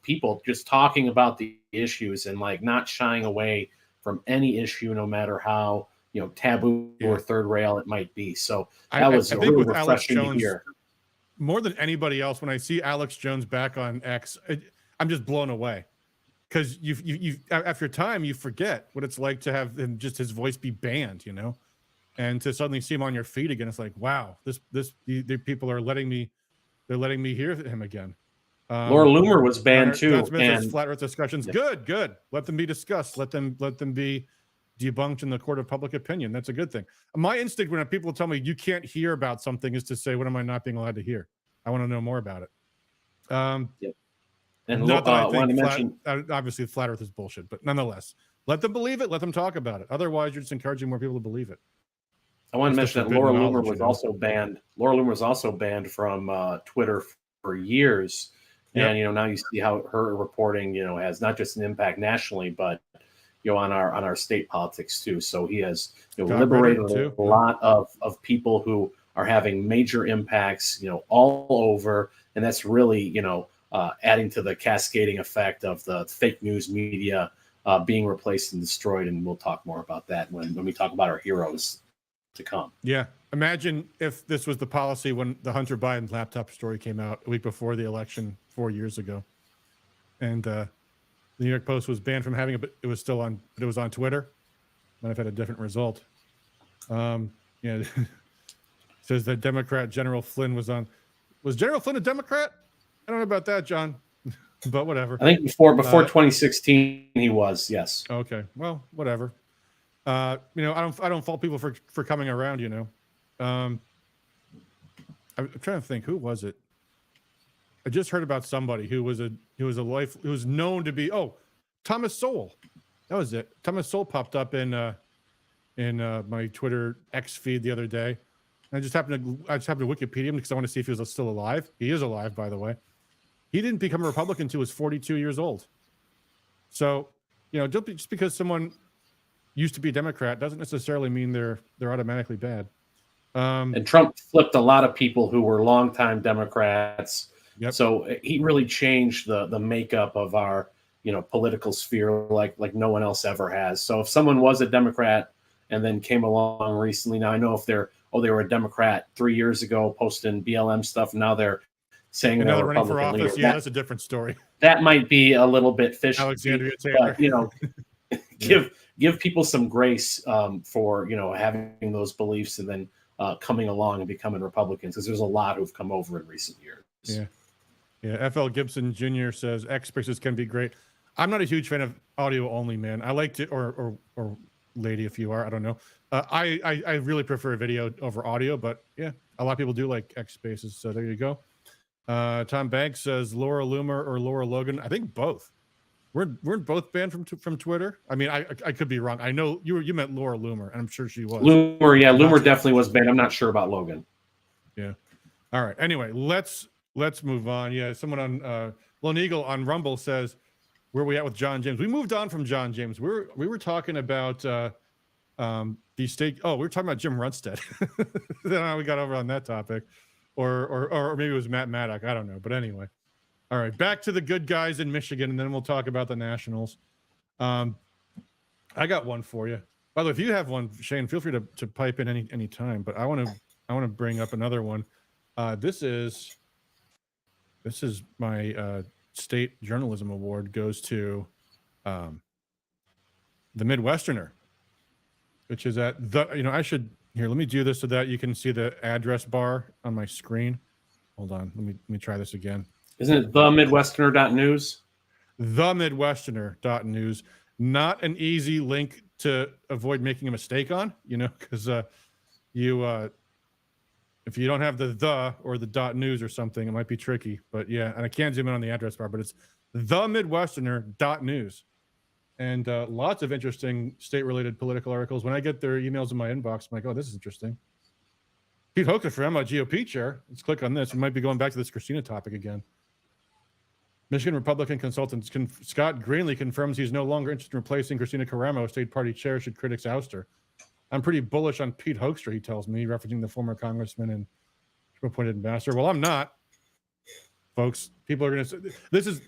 people just talking about the issues and like not shying away from any issue, no matter how, taboo or third rail it might be. So that was really refreshing to hear.
More than anybody else, when I see Alex Jones back on X, I'm just blown away. Because you after time you forget what it's like to have him, just his voice be banned, and to suddenly see him on your feet again. It's like, wow, the people are letting me hear him again.
Laura Loomer was banned too.
And flat earth discussions, good. Let them be discussed. Let them be debunked in the court of public opinion. That's a good thing. My instinct when people tell me you can't hear about something is to say, what am I not being allowed to hear? I want to know more about it.
And
not that I think obviously flat earth is bullshit, but nonetheless, let them believe it. Let them talk about it. Otherwise, you're just encouraging more people to believe it.
I want to mention that Laura Loomer was also banned. Laura Loomer was also banned from Twitter for years. And, now you see how her reporting, has not just an impact nationally, but, on our state politics too. So he has liberated a lot of people who are having major impacts, all over. And that's really, adding to the cascading effect of the fake news media being replaced and destroyed. And we'll talk more about that when we talk about our heroes to come.
Yeah. Imagine if this was the policy when the Hunter Biden laptop story came out a week before the election 4 years ago. And the New York Post was banned from having it, but it was still on, but it was on Twitter. Might have had a different result. Yeah. Says that Democrat General Flynn was General Flynn a Democrat? I don't know about that, John, but whatever.
I think before 2016 he was, yes.
Okay. Well, whatever. I don't fault people for coming around, I'm trying to think, who was it? I just heard about somebody who was known to be Thomas Sowell. That was it. Thomas Sowell popped up in my Twitter X feed the other day. And I just happened to Wikipedia him because I want to see if he was still alive. He is alive, by the way. He didn't become a Republican until he was 42 years old. So, just because someone used to be a Democrat doesn't necessarily mean they're automatically bad.
And Trump flipped a lot of people who were longtime Democrats.
Yep.
So he really changed the makeup of our political sphere like no one else ever has. So if someone was a Democrat and then came along recently, now I know if they were a Democrat 3 years ago posting BLM stuff, now they're saying
they're
they're
running for office.
leader.
Yeah, that's a different story.
That might be a little bit fishy.
Alexandria Taylor.
But, give people some grace for having those beliefs and then coming along and becoming Republicans, because there's a lot who've come over in recent years.
Yeah. FL Gibson Jr. says X Spaces can be great. I'm not a huge fan of audio only, man. I like to, or lady, if you are, I don't know. I really prefer video over audio, but yeah, a lot of people do like X Spaces. So there you go. Tom Banks says Laura Loomer or Laura Logan. I think both. Weren't both banned from Twitter? I mean, I could be wrong. I know you meant Laura Loomer, and I'm sure she was.
Loomer definitely was banned. I'm not sure about Logan.
Yeah. All right. Anyway, let's move on. Yeah, someone on Lone Eagle on Rumble says, where are we at with John James? We moved on from John James. We were talking about the state. Oh, we were talking about Jim Runstead. Then we got over on that topic, or maybe it was Matt Maddock. I don't know. But anyway. All right, back to the good guys in Michigan, and then we'll talk about the Nationals. I got one for you. By the way, if you have one, Shane, feel free to pipe in any time. But I want to bring up another one. This is my state journalism award goes to the Midwesterner, which is at the. I should here. Let me do this so that you can see the address bar on my screen. Hold on. Let me try this again.
Isn't it themidwesterner.news?
Themidwesterner.news. Not an easy link to avoid making a mistake on, because if you don't have the or the .news or something, it might be tricky. But yeah, and I can't zoom in on the address bar, but it's themidwesterner.news. And lots of interesting state-related political articles. When I get their emails in my inbox, I'm like, oh, this is interesting. Pete Hoekstra for Emma GOP chair. Let's click on this. We might be going back to this Christina topic again. Michigan Republican consultant Scott Greenlee confirms he's no longer interested in replacing Christina Caramo, state party chair, should critics oust her. I'm pretty bullish on Pete Hoekstra, he tells me, referencing the former congressman and appointed ambassador. Well, I'm not, folks. People are going to say,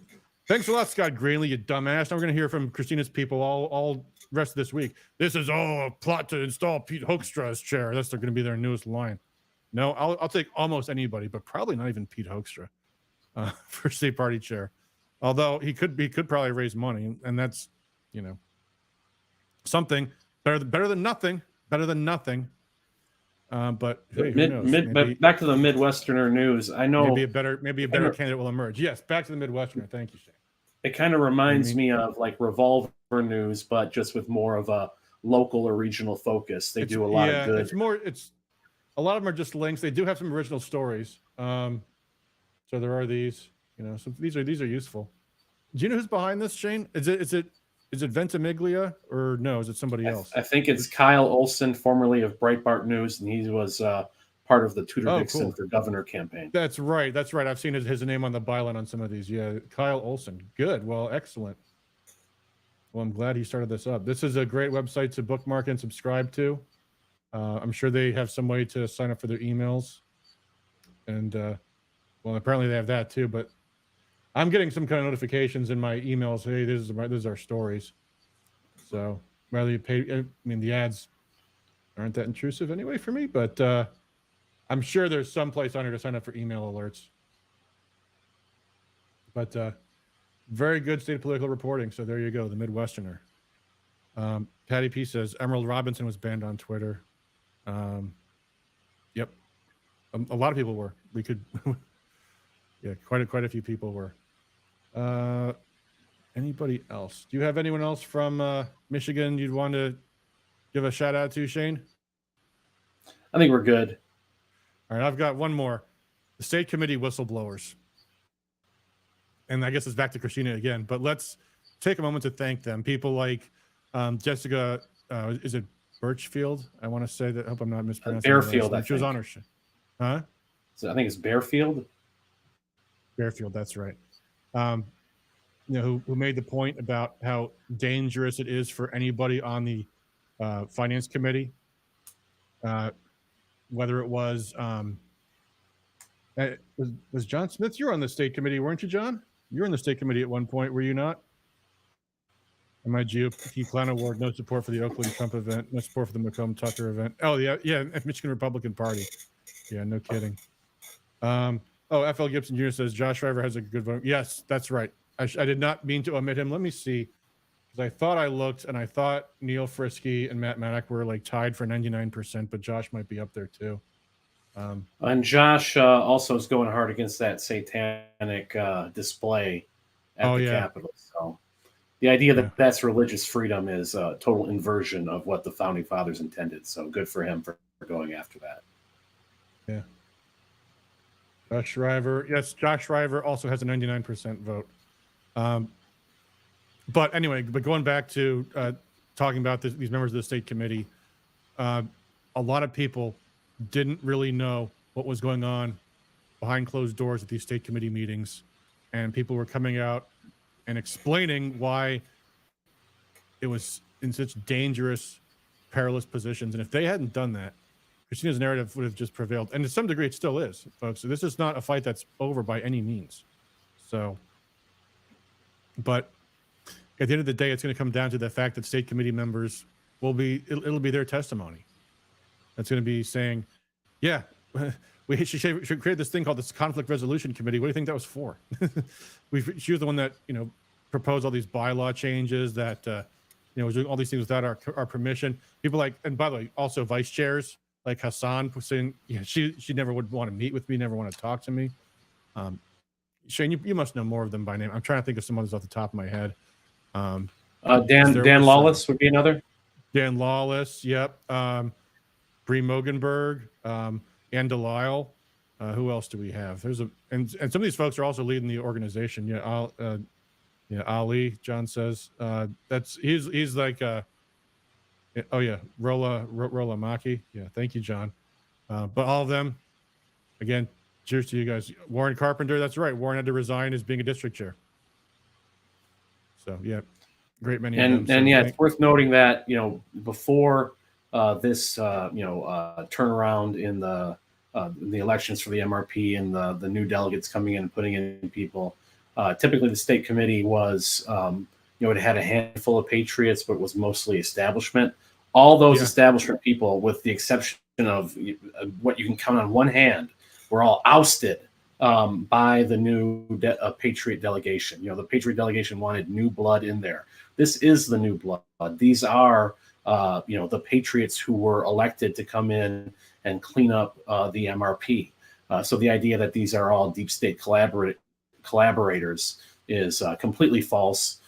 thanks a lot, Scott Greenlee, you dumbass. Now we're going to hear from Christina's people all rest of this week. This is all a plot to install Pete Hoekstra as chair. That's going to be their newest line. No, I'll take almost anybody, but probably not even Pete Hoekstra for state party chair. Although he could probably raise money, and that's something better than nothing. Better than nothing. But hey, who knows?
But back to the Midwesterner news. I know
maybe a better candidate will emerge. Yes, back to the Midwesterner. Thank you, Shane.
It kind of reminds me of like Revolver News, but just with more of a local or regional focus. They do a lot of good.
It's a lot of them are just links. They do have some original stories. So there are these. So these are useful. Do you know who's behind this, Shane? Is it Ventimiglia or no? Is it somebody else?
I think it's Kyle Olson, formerly of Breitbart News, and he was part of the Tudor Dixon for governor campaign.
That's right. I've seen his name on the byline on some of these. Yeah, Kyle Olson. Good. Well, excellent. Well, I'm glad he started this up. This is a great website to bookmark and subscribe to. I'm sure they have some way to sign up for their emails. And, well, apparently they have that too. But I'm getting some kind of notifications in my emails. Hey, this is our stories. So whether you pay, I mean, the ads aren't that intrusive anyway for me, but I'm sure there's some place on here to sign up for email alerts. But very good state political reporting. So there you go, the Midwesterner. Patty P says Emerald Robinson was banned on Twitter. Yep, a lot of people were. We could, yeah, quite a few people were. Anybody else? Do you have anyone else from Michigan you'd want to give a shout out to, Shane?
I think we're good.
All right, I've got one more. The state committee whistleblowers. And I guess it's back to Christina again, but let's take a moment to thank them. People like Jessica, is it Birchfield? I want to say that. I hope I'm not mispronouncing.
Bearfield, I think.
She was on her show. Huh?
So I think it's Bearfield.
Bearfield, that's right. Who made the point about how dangerous it is for anybody on the finance committee, whether it was John Smith. You were on the state committee, weren't you, John? You were in the state committee at one point, were you not? And my GOP Clown Award, no support for the Oakland Trump event, no support for the Macomb Tucker event. Oh yeah, Michigan Republican Party. Yeah, no kidding. FL Gibson Jr. says Josh Shriver has a good vote. Yes, that's right. I did not mean to omit him. Let me see, because I thought I looked and I thought Neil Frisky and Matt Maddock were like tied for 99%, but Josh might be up there too.
And Josh also is going hard against that satanic display at the Capitol. So the idea that that's religious freedom is a total inversion of what the founding fathers intended. So good for him for going after that.
Yeah. Josh Shriver. Yes, Josh Shriver also has a 99% vote. But anyway, going back to talking about these members of the state committee, a lot of people didn't really know what was going on behind closed doors at these state committee meetings, and people were coming out and explaining why it was in such dangerous, perilous positions. And if they hadn't done that, Christina's narrative would have just prevailed. And to some degree, it still is, folks. So this is not a fight that's over by any means. So, but at the end of the day, it's going to come down to the fact that state committee members will be, it'll be their testimony. That's going to be saying, yeah, we should create this thing called this conflict resolution committee. What do you think that was for? She was the one that, proposed all these bylaw changes that, was doing all these things without our permission. People like, and by the way, also vice chairs like Hassan saying, she never would want to meet with me, never want to talk to me. Shane, you must know more of them by name. I'm trying to think of some others off the top of my head.
Dan Lawless would be another.
Dan Lawless, yep. Bree Mogenberg, Ann Delisle. Who else do we have? And some of these folks are also leading the organization. Ali, John says. He's like Rola Maki. Yeah, thank you, John. But all of them, again, cheers to you guys. Warren Carpenter, that's right. Warren had to resign as being a district chair. So yeah, great many of them.
It's worth noting that before this turnaround in the elections for the MRP and the new delegates coming in and putting in people, typically the state committee was it had a handful of patriots, but it was mostly establishment. All those establishment people, with the exception of what you can count on one hand, were all ousted by the new Patriot delegation. The Patriot delegation wanted new blood in there. This is the new blood. These are, the Patriots who were elected to come in and clean up the MRP. So the idea that these are all deep state collaborators is completely false,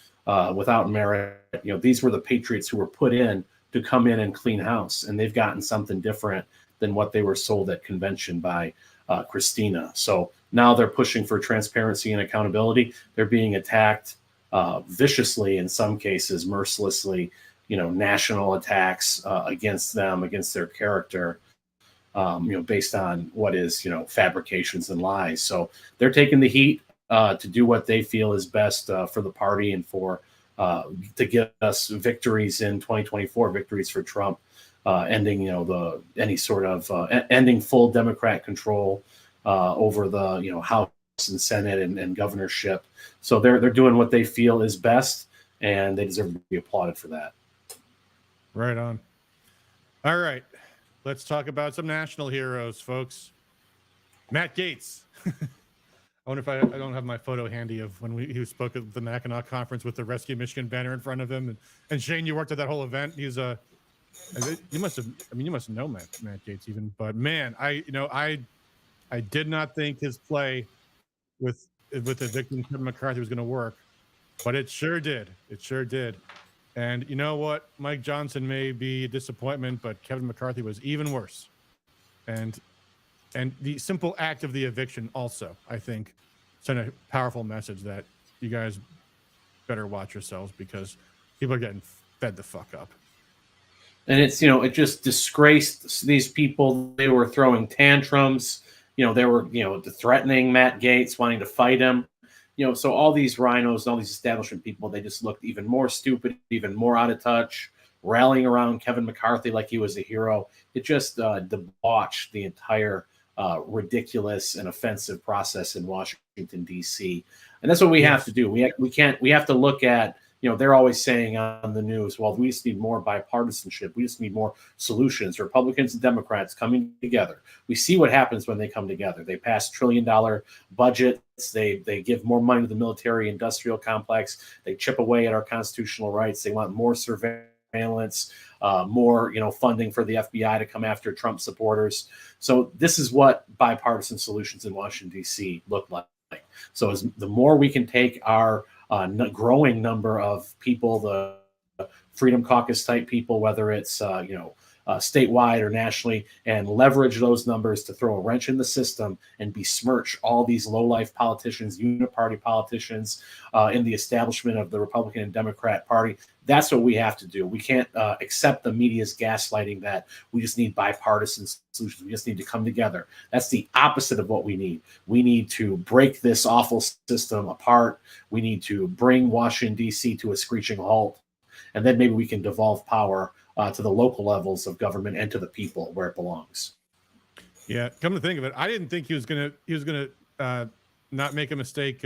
without merit. These were the Patriots who were put in to come in and clean house, and they've gotten something different than what they were sold at convention by Christina. So now they're pushing for transparency and accountability. They're being attacked viciously, in some cases, mercilessly, national attacks against them, against their character, based on what is, fabrications and lies. So they're taking the heat to do what they feel is best for the party and for to get us victories in 2024, victories for Trump. Ending, ending full Democrat control over the, House and Senate and governorship. So they're doing what they feel is best, and they deserve to be applauded for that.
Right on. All right, let's talk about some national heroes, folks. Matt Gaetz. I wonder if I don't have my photo handy of when he spoke at the Mackinac conference with the Rescue Michigan banner in front of him. And Shane, you worked at that whole event. He's you must know Matt Gaetz even, but man, I did not think his play with evicting Kevin McCarthy was going to work, but it sure did. It sure did. And you know what? Mike Johnson may be a disappointment, but Kevin McCarthy was even worse. And the simple act of the eviction also, I think, sent a powerful message that you guys better watch yourselves because people are getting fed the fuck up.
And it's, it just disgraced these people. They were throwing tantrums. They were, threatening Matt Gaetz, wanting to fight him. So all these rhinos and all these establishment people, they just looked even more stupid, even more out of touch, rallying around Kevin McCarthy like he was a hero. It just debauched the entire ridiculous and offensive process in Washington, D.C. And that's what we have to do. We have to look at, they're always saying on the news, well, we just need more bipartisanship. We just need more solutions. Republicans and Democrats coming together. We see what happens when they come together. They pass $1 trillion budgets. They give more money to the military-industrial complex. They chip away at our constitutional rights. They want more surveillance, more funding for the FBI to come after Trump supporters. So this is what bipartisan solutions in Washington, D.C. look like. So the more we can take our growing number of people, the Freedom Caucus type people, whether it's statewide or nationally, and leverage those numbers to throw a wrench in the system and besmirch all these low-life politicians, uniparty politicians in the establishment of the Republican and Democrat Party. That's what we have to do. We can't accept the media's gaslighting that we just need bipartisan solutions. We just need to come together. That's the opposite of what we need. We need to break this awful system apart. We need to bring Washington, D.C. to a screeching halt. And then maybe we can devolve power to the local levels of government and to the people where it belongs.
Yeah, come to think of it, I didn't think he was gonna not make a mistake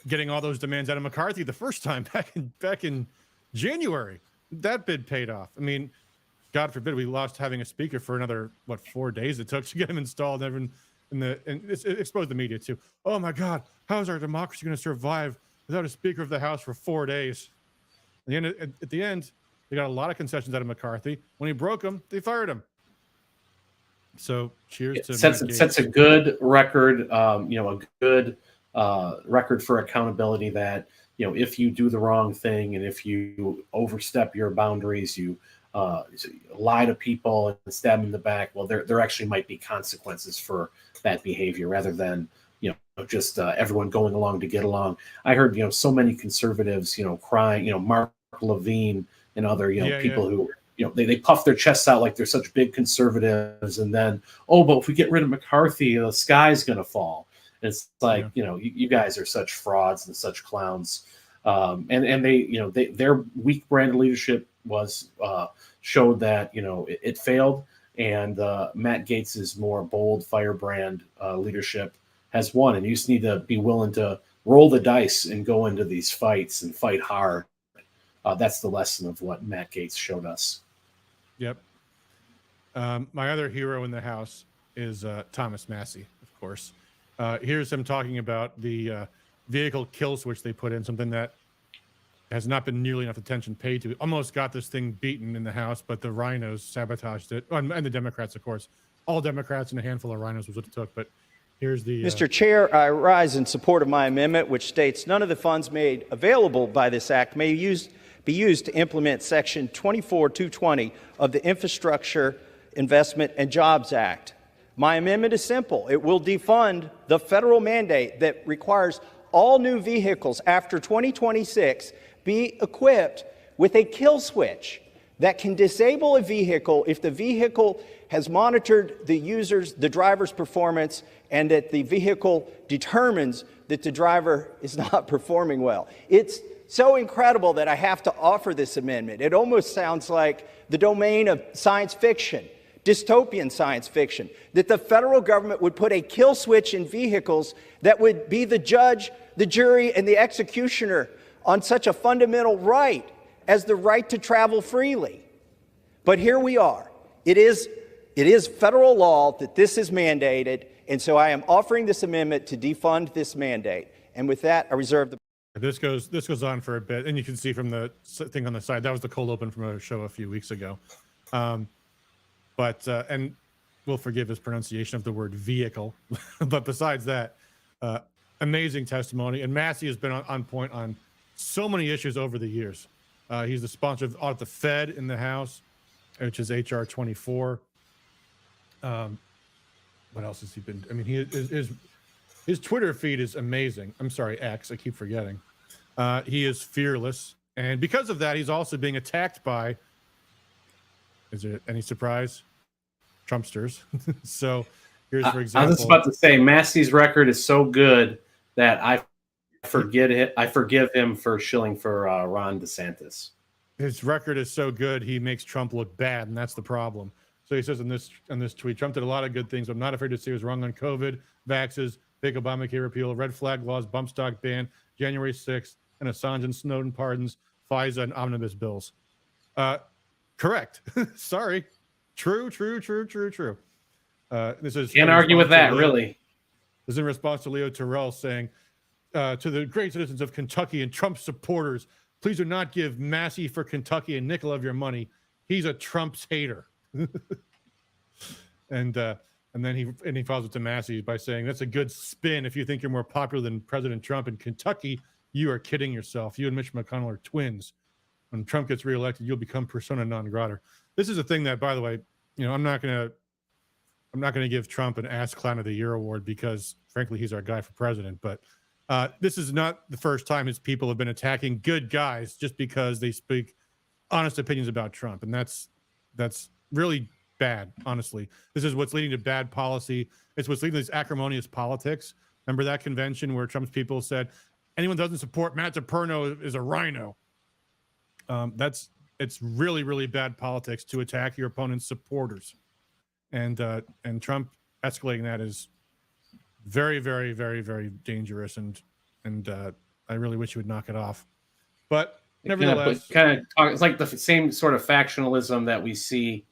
getting all those demands out of McCarthy the first time back in January. That bid paid off. I mean, God forbid we lost having a speaker for another 4 days it took to get him installed. And it exposed the media too. Oh my God, how is our democracy going to survive without a Speaker of the House for 4 days? At the end, they got a lot of concessions out of McCarthy. When he broke them, they fired him. So cheers to
sets a good record, a good record for accountability that, if you do the wrong thing and if you overstep your boundaries, you lie to people and stab them in the back, well, there actually might be consequences for that behavior rather than, just everyone going along to get along. I heard, so many conservatives, crying, Mark Levine and other, people who, they puff their chests out like they're such big conservatives. And then, but if we get rid of McCarthy, the sky's going to fall. And it's like, you guys are such frauds and such clowns. And they, their weak brand leadership was showed that, it failed. And Matt Gaetz's more bold firebrand leadership has won. And you just need to be willing to roll the dice and go into these fights and fight hard. That's the lesson of what Matt Gaetz showed us.
Yep. My other hero in the House is Thomas Massie, of course. Here's him talking about the vehicle kill switch they put in, something that has not been nearly enough attention paid to. Almost got this thing beaten in the House, but the rhinos sabotaged it. And the Democrats, of course. All Democrats and a handful of rhinos was what it took. But here's the...
Mr. Chair, I rise in support of my amendment, which states none of the funds made available by this act may be used to implement Section 24220 of the Infrastructure Investment and Jobs Act. My amendment is simple. It will defund the federal mandate that requires all new vehicles after 2026 be equipped with a kill switch that can disable a vehicle if the vehicle has monitored the driver's performance and that the vehicle determines that the driver is not performing well. It's so incredible that I have to offer this amendment. It almost sounds like the domain of science fiction, dystopian science fiction, that the federal government would put a kill switch in vehicles that would be the judge, the jury, and the executioner on such a fundamental right as the right to travel freely. But here we are. It is federal law that this is mandated, and so I am offering this amendment to defund this mandate. And with that, I reserve the...
This goes on for a bit, and you can see from the thing on the side, that was the cold open from a show a few weeks ago. And we'll forgive his pronunciation of the word vehicle. But besides that, amazing testimony. And Massey has been on point on so many issues over the years. He's the sponsor of Audit the Fed in the House, which is HR 24. What else has he been? I mean, his Twitter feed is amazing. I'm sorry, X. I keep forgetting. He is fearless. And because of that, he's also being attacked by, is there any surprise? Trumpsters. So here's, for example.
I was just about to say, Massey's record is so good that I forgive him for shilling for Ron DeSantis.
His record is so good, he makes Trump look bad, and that's the problem. So he says in this tweet, Trump did a lot of good things. I'm not afraid to say he was wrong on COVID, vaxes, big Obamacare repeal, red flag laws, bump stock ban, January 6th, and Assange and Snowden pardons, FISA and omnibus bills. Correct. Sorry. True. This is
can't argue with that, really.
This is in response to Leo Terrell saying, to the great citizens of Kentucky and Trump supporters, please do not give Massey for Kentucky a nickel of your money. He's a Trump's hater. And then he follows it to Massey by saying, that's a good spin. If you think you're more popular than President Trump in Kentucky, you are kidding yourself. You and Mitch McConnell are twins. When Trump gets reelected, you'll become persona non grata. This is a thing that, by the way, I'm not going to give Trump an Ass Clown of the Year award because, frankly, he's our guy for president. But this is not the first time his people have been attacking good guys just because they speak honest opinions about Trump. And that's really bad, honestly. This is what's leading to bad policy. It's what's leading to this acrimonious politics. Remember that convention where Trump's people said, anyone who doesn't support Matt DePerno is a rhino. It's really, really bad politics to attack your opponent's supporters. And Trump escalating that is very, very, very, very dangerous. And I really wish he would knock it off. But nevertheless,
it's like the same sort of factionalism that we see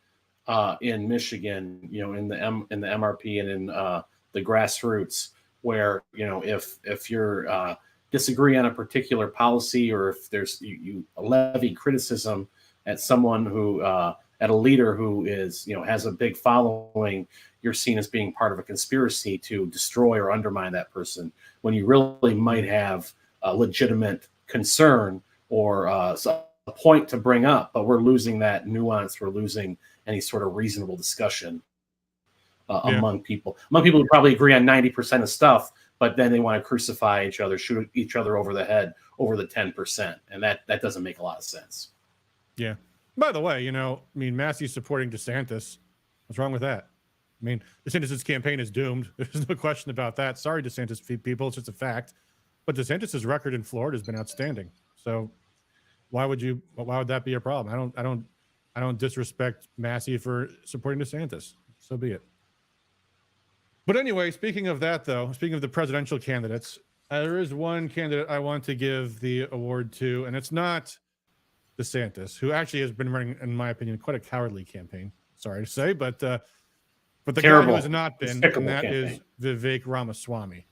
in Michigan, in the MRP and in the grassroots, where if you're disagree on a particular policy, or if there's you levy criticism at someone who at a leader who is has a big following, you're seen as being part of a conspiracy to destroy or undermine that person, when you really might have a legitimate concern or a point to bring up, but we're losing that nuance. We're losing any sort of reasonable discussion among people who probably agree on 90% of stuff, but then they want to crucify each other, shoot each other over the head over the 10%. And that doesn't make a lot of sense. Yeah.
By the way, Massey's supporting DeSantis. What's wrong with that? DeSantis' campaign is doomed. There's no question about that. Sorry, DeSantis people. It's just a fact. But DeSantis' record in Florida has been outstanding. So why would that be a problem? I don't disrespect Massey for supporting DeSantis. So be it. But anyway, speaking of that, though, speaking of the presidential candidates, there is one candidate I want to give the award to, and it's not DeSantis, who actually has been running, in my opinion, quite a cowardly campaign. Sorry to say, but the guy who has not been, and that is Vivek Ramaswamy.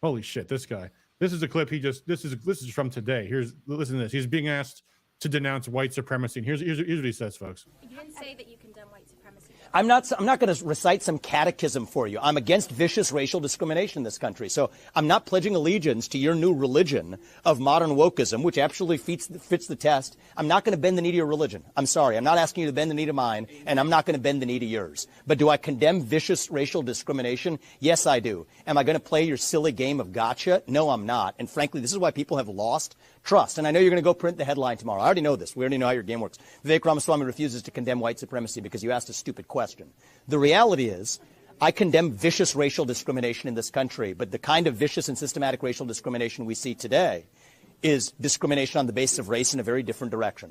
Holy shit, this guy. This is a clip this is from today. Listen to this. He's being asked to denounce white supremacy. And here's what he says, folks.
You didn't say that you condemn white supremacy.
I'm not going to recite some catechism for you. I'm against vicious racial discrimination in this country. So I'm not pledging allegiance to your new religion of modern wokeism, which absolutely fits the test. I'm not going to bend the knee to your religion. I'm sorry. I'm not asking you to bend the knee to mine, and I'm not going to bend the knee to yours. But do I condemn vicious racial discrimination? Yes, I do. Am I going to play your silly game of gotcha? No, I'm not. And frankly, this is why people have lost trust. And I know you're going to go print the headline tomorrow. I already know this. We already know how your game works. Vivek Ramaswamy refuses to condemn white supremacy because you asked a stupid question. The reality is, I condemn vicious racial discrimination in this country, but the kind of vicious and systematic racial discrimination we see today is discrimination on the basis of race in a very different direction.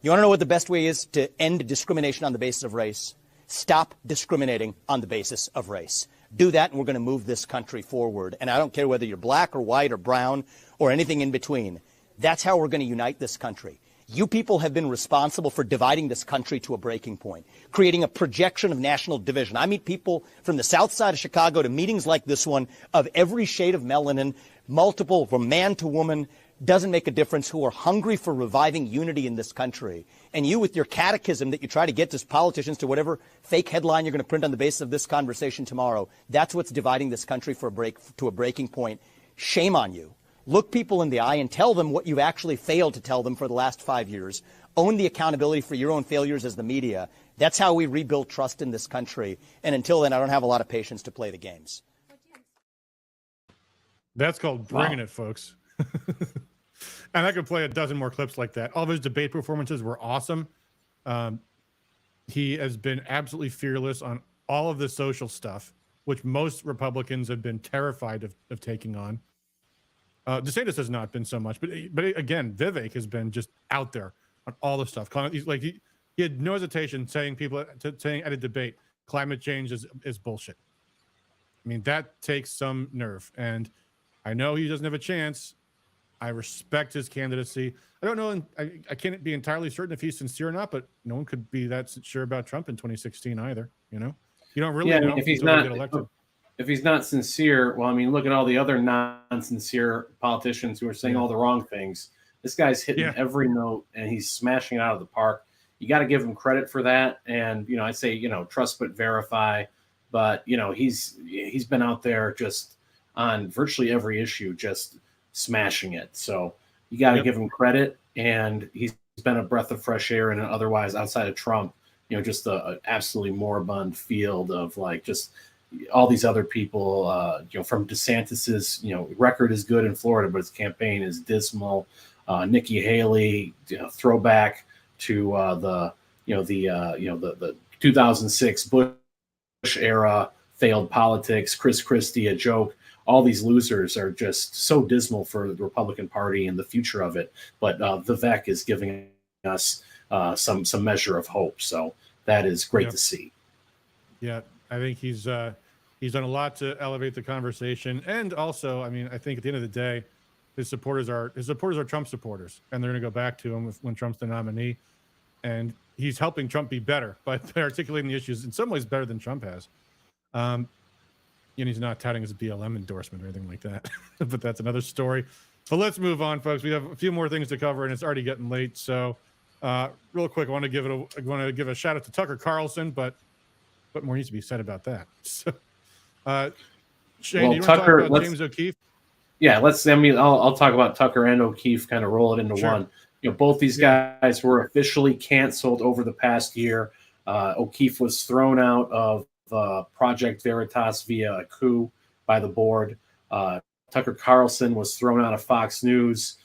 You want to know what the best way is to end discrimination on the basis of race? Stop discriminating on the basis of race. Do that, and we're going to move this country forward. And I don't care whether you're black or white or brown or anything in between. That's how we're going to unite this country. You people have been responsible for dividing this country to a breaking point, creating a projection of national division. I meet people from the south side of Chicago to meetings like this one of every shade of melanin, multiple, from man to woman, doesn't make a difference, who are hungry for reviving unity in this country. And you, with your catechism that you try to get to politicians to whatever fake headline you're going to print on the basis of this conversation tomorrow, that's what's dividing this country to a breaking point. Shame on you. Look people in the eye and tell them what you've actually failed to tell them for the last 5 years. Own the accountability for your own failures as the media. That's how we rebuild trust in this country. And until then, I don't have a lot of patience to play the games.
That's called bringing it, folks. And I could play a dozen more clips like that. All of his debate performances were awesome. He has been absolutely fearless on all of the social stuff, which most Republicans have been terrified of taking on. DeSantis has not been so much, but again, Vivek has been just out there on all the stuff. He's like he had no hesitation saying at a debate, climate change is bullshit. I mean, that takes some nerve, and I know he doesn't have a chance. I respect his candidacy. I don't know, and I can't be entirely certain if he's sincere or not, but no one could be that sure about Trump in 2016 either. You know, you don't really know
if he's not. If he's not sincere, well, I mean, look at all the other non-sincere politicians who are saying all the wrong things. This guy's hitting every note, and he's smashing it out of the park. You got to give him credit for that. And, I say, trust but verify. But, he's been out there just on virtually every issue, just smashing it. So you got to give him credit. And he's been a breath of fresh air in an otherwise, outside of Trump, just an absolutely moribund field of just – all these other people, from DeSantis's, record is good in Florida, but his campaign is dismal. Nikki Haley, throwback to the 2006 Bush era failed politics. Chris Christie, a joke. All these losers are just so dismal for the Republican Party and the future of it. But Vivek is giving us some measure of hope. So that is great to see.
Yeah, I think he's done a lot to elevate the conversation, and also, I mean, I think at the end of the day, his supporters are Trump supporters, and they're going to go back to him when Trump's the nominee, and he's helping Trump be better by articulating the issues in some ways better than Trump has. He's not touting his BLM endorsement or anything like that, but that's another story. But let's move on, folks. We have a few more things to cover, and it's already getting late. So, real quick, I want to give a shout out to Tucker Carlson, but what more needs to be said about that? So. Shane, do you
Tucker,
want to talk about James O'Keefe?
Yeah, I'll talk about Tucker and O'Keefe, kind of roll it into one. Both these guys were officially canceled over the past year. O'Keefe was thrown out of Project Veritas via a coup by the board. Tucker Carlson was thrown out of Fox News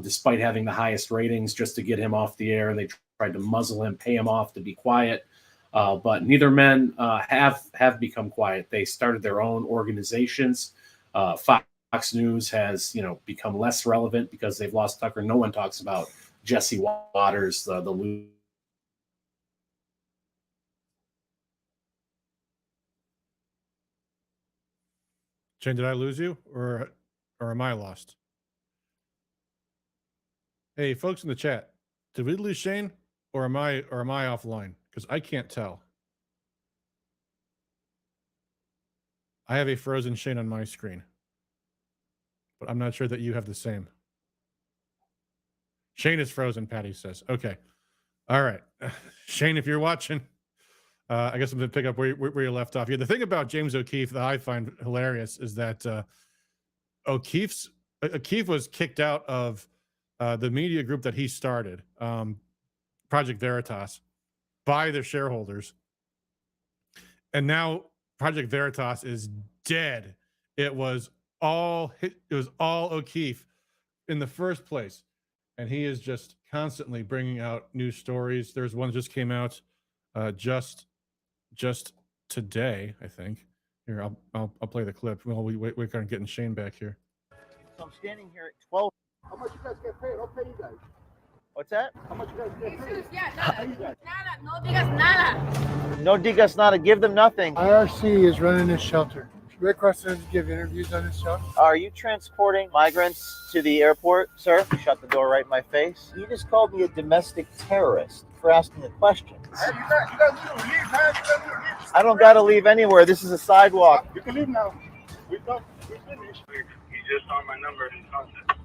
despite having the highest ratings, just to get him off the air. They tried to muzzle him, pay him off to be quiet. But neither men have become quiet. They started their own organizations. Fox News has become less relevant because they've lost Tucker. No one talks about Jesse Waters, the
Shane, did I lose you, or am I lost? Hey, folks in the chat, did we lose Shane, or am I offline? Because I can't tell. I have a frozen Shane on my screen, but I'm not sure that you have the same. Shane is frozen, Patty says. Okay. All right. Shane, if you're watching, I guess I'm going to pick up where you left off. Yeah, the thing about James O'Keefe that I find hilarious is that O'Keefe was kicked out of the media group that he started, Project Veritas, by their shareholders, and now Project Veritas is dead. It was all O'Keefe in the first place, and he is just constantly bringing out new stories. There's one that just came out just today, I think. Here, I'll play the clip. Well, we're kind of getting Shane back here.
So I'm standing here at 12.
How much you guys get paid? I'll pay you guys.
What's that?
How much you guys get paid?
Yeah, nada. Nada, no digas nada.
No digas nada. Give them nothing.
IRC is running this shelter. Requested to give interviews on this shelter.
Are you transporting migrants to the airport, sir? Shut the door right in my face. You just called me a domestic terrorist for asking a question. I don't got to leave anywhere. This is a sidewalk.
You can leave now. We finished.
He just saw my number in contact.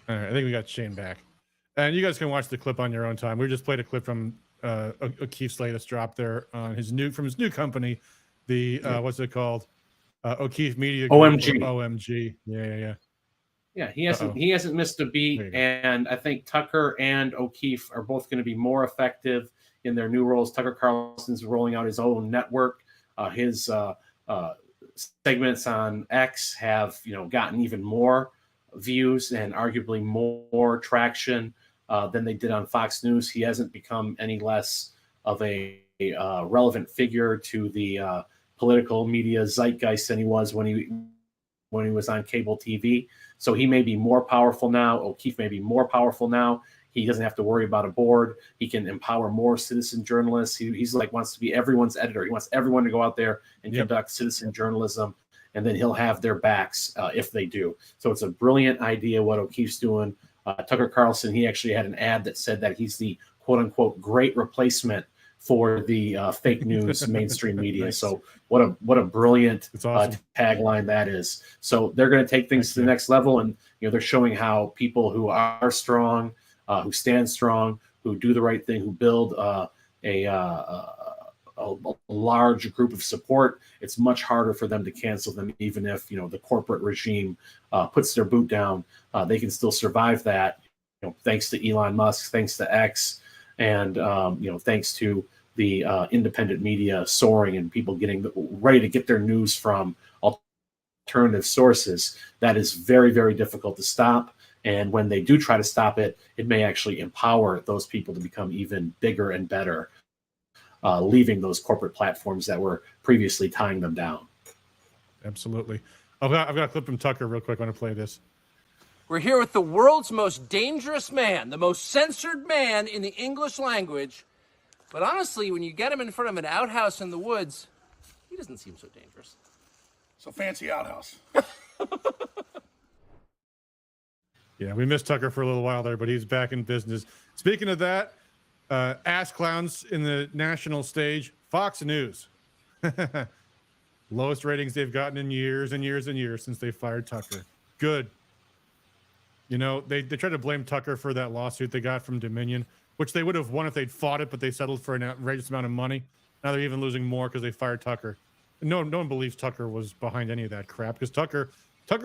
All right, I think we got Shane back. And you guys can watch the clip on your own time. We just played a clip from O'Keefe's latest drop there on his new company, the what's it called? O'Keefe Media Group. OMG.
Yeah, he hasn't missed a beat, and I think Tucker and O'Keefe are both going to be more effective in their new roles. Tucker Carlson's rolling out his own network. His segments on X have gotten even more views and arguably more traction than they did on Fox News. He hasn't become any less of a relevant figure to the political media zeitgeist than he was when he was on cable TV. So he may be more powerful now. O'Keefe may be more powerful now. He doesn't have to worry about a board. He can empower more citizen journalists. He's wants to be everyone's editor. He wants everyone to go out there and conduct citizen journalism, and then he'll have their backs if they do. So it's a brilliant idea what O'Keefe's doing. Tucker Carlson, he actually had an ad that said that he's the quote unquote great replacement for the fake news mainstream media. Nice. So what a brilliant awesome. Tagline that is. So they're going to take things to the next level, and they're showing how people who are strong, who stand strong, who do the right thing, who build a large group of support. It's much harder for them to cancel them, even if the corporate regime puts their boot down. They can still survive that, thanks to Elon Musk, thanks to X, and thanks to the independent media soaring and people getting ready to get their news from alternative sources. That is very, very difficult to stop. And when they do try to stop it, it may actually empower those people to become even bigger and better, leaving those corporate platforms that were previously tying them down.
Absolutely. I've got a clip from Tucker real quick. I want to play this.
We're here with the world's most dangerous man, the most censored man in the English language. But honestly, when you get him in front of an outhouse in the woods, he doesn't seem so dangerous.
So fancy outhouse.
Yeah, we missed Tucker for a little while there, but he's back in business. Speaking of that, ass clowns in the national stage, Fox News. Lowest ratings they've gotten in years and years and years since they fired Tucker. Good. They tried to blame Tucker for that lawsuit they got from Dominion, which they would have won if they'd fought it, but they settled for an outrageous amount of money. Now they're even losing more because they fired Tucker. No one believes Tucker was behind any of that crap, because Tucker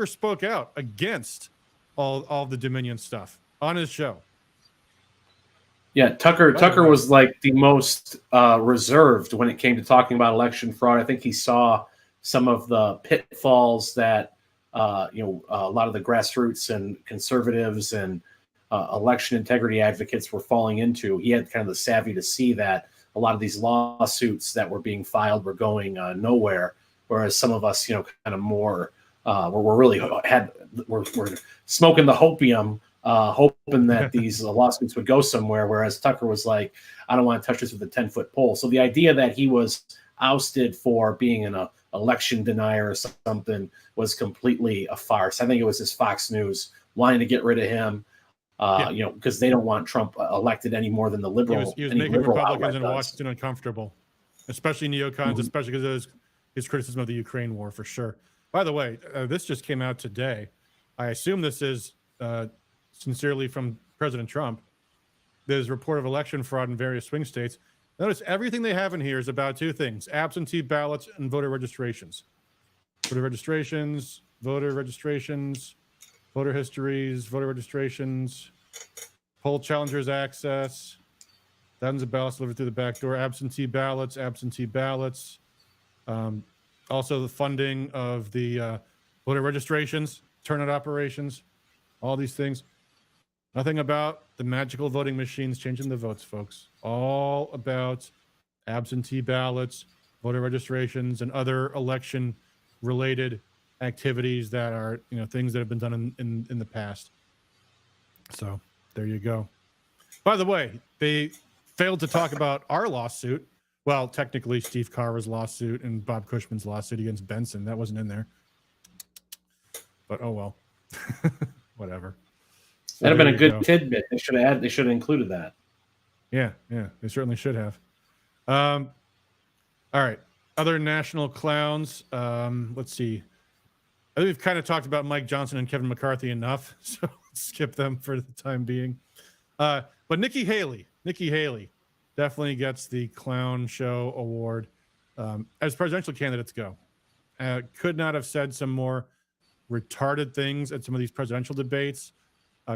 spoke out against all the Dominion stuff on his show.
Yeah, Tucker was like the most reserved when it came to talking about election fraud. I think he saw some of the pitfalls that a lot of the grassroots and conservatives and election integrity advocates were falling into. He had kind of the savvy to see that a lot of these lawsuits that were being filed were going nowhere, whereas some of us, kind of more, we're smoking the hopium, hoping that these lawsuits would go somewhere, whereas Tucker was like, I don't want to touch this with a 10-foot pole. So the idea that he was ousted for being an election denier or something was completely a farce. I think it was just Fox News wanting to get rid of him, because they don't want Trump elected any more than the liberal.
He was making Republicans in Washington uncomfortable, especially neocons, especially because of his criticism of the Ukraine war, for sure. By the way, this just came out today. I assume this is sincerely from President Trump. There's a report of election fraud in various swing states. Notice everything they have in here is about two things: absentee ballots and voter registrations. Voter registrations, voter histories, voter registrations, poll challengers access, thousands of ballots delivered through the back door, absentee ballots. Also the funding of the voter registrations, turnout operations, all these things. Nothing about the magical voting machines changing the votes, folks. All about absentee ballots, voter registrations, and other election-related activities that are, things that have been done in the past. So there you go. By the way, failed to talk about our lawsuit. Well, technically, Steve Carver's lawsuit and Bob Cushman's lawsuit against Benson. That wasn't in there. But oh well. Whatever. So
that'd have been a good
go.
tidbit. They should have included that.
Yeah, they certainly should have. All right. Other national clowns. Let's see. I think we've kind of talked about Mike Johnson and Kevin McCarthy enough, so let's skip them for the time being. But Nikki Haley definitely gets the Clown Show Award as presidential candidates go. Could not have said some more retarded things at some of these presidential debates,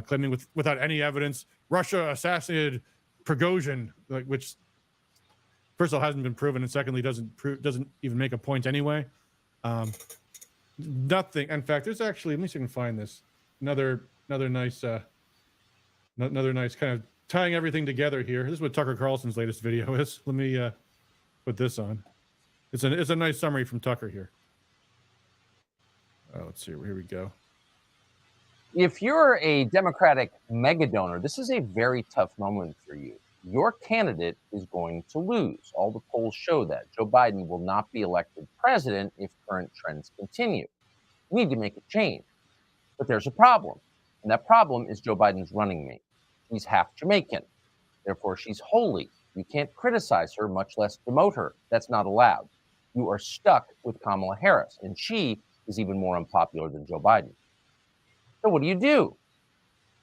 claiming without any evidence Russia assassinated Prigozhin, which first of all hasn't been proven, and secondly doesn't even make a point anyway. Nothing. In fact, there's actually, let me see if I can find this. Another nice kind of tying everything together here. This is what Tucker Carlson's latest video is. Let me put this on. It's a nice summary from Tucker here. Let's see. Here we go.
If you're a Democratic mega donor, this is a very tough moment for you. Your candidate is going to lose. All the polls show that. Joe Biden will not be elected president if current trends continue. You need to make a change. But there's a problem. And that problem is Joe Biden's running mate. He's half Jamaican. Therefore, she's holy. You can't criticize her, much less demote her. That's not allowed. You are stuck with Kamala Harris, and she is even more unpopular than Joe Biden. So what do?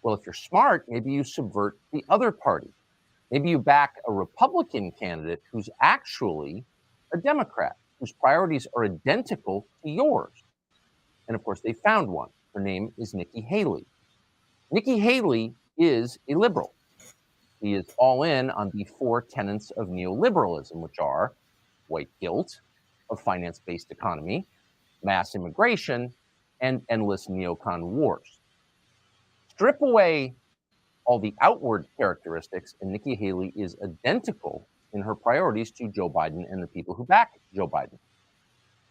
Well, if you're smart, maybe you subvert the other party. Maybe you back a Republican candidate who's actually a Democrat, whose priorities are identical to yours. And of course, they found one. Her name is Nikki Haley. Nikki Haley is a liberal. He is all in on the 4 tenets of neoliberalism, which are white guilt, a finance-based economy, mass immigration, and endless neocon wars. Strip away all the outward characteristics, and Nikki Haley is identical in her priorities to Joe Biden and the people who back Joe Biden.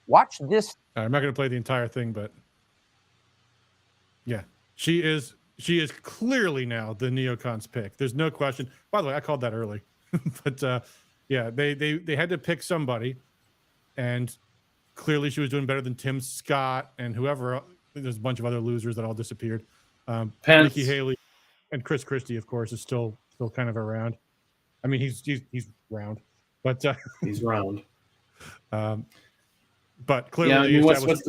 Watch this.
I'm not going to play the entire thing, but yeah, she is clearly now the neocons pick. There's no question. By the way, I called that early, but yeah, they had to pick somebody, and clearly she was doing better than Tim Scott and whoever. There's a bunch of other losers that all disappeared. Nikki Haley and Chris Christie, of course, is still kind of around. I mean, he's round, but
he's round.
But clearly,
yeah. I mean, what's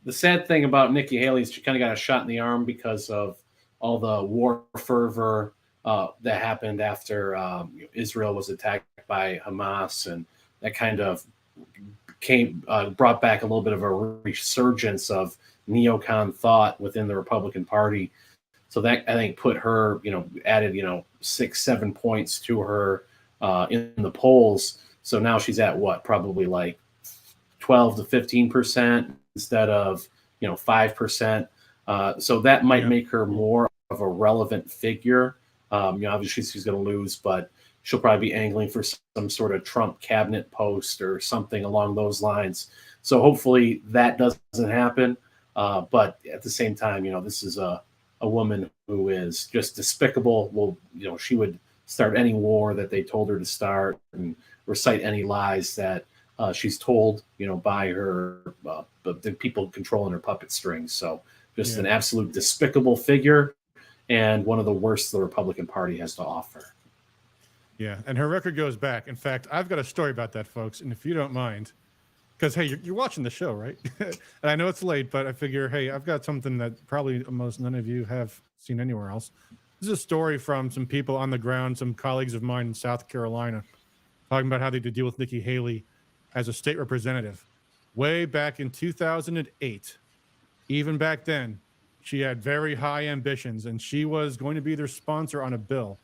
the sad thing about Nikki Haley is she kind of got a shot in the arm because of all the war fervor that happened after Israel was attacked by Hamas, and that kind of brought back a little bit of a resurgence of neocon thought within the Republican Party. So that, I think, put her, added 6-7 points to her in the polls. So now she's at what, probably like 12 to 15% instead of 5%. So that might make her more of a relevant figure. Obviously she's going to lose, but she'll probably be angling for some sort of Trump cabinet post or something along those lines. So hopefully that doesn't happen. But at the same time, this is a woman who is just despicable. Well, she would start any war that they told her to start and recite any lies that she's told, by her, the people controlling her puppet strings. So just an absolute despicable figure and one of the worst the Republican Party has to offer.
Yeah, and her record goes back. In fact, I've got a story about that, folks. And if you don't mind, because, hey, you're watching the show, right? And I know it's late, but I figure, hey, I've got something that probably almost none of you have seen anywhere else. This is a story from some people on the ground, some colleagues of mine in South Carolina, talking about how they had to deal with Nikki Haley as a state representative. Way back in 2008, even back then, she had very high ambitions, and she was going to be their sponsor on a bill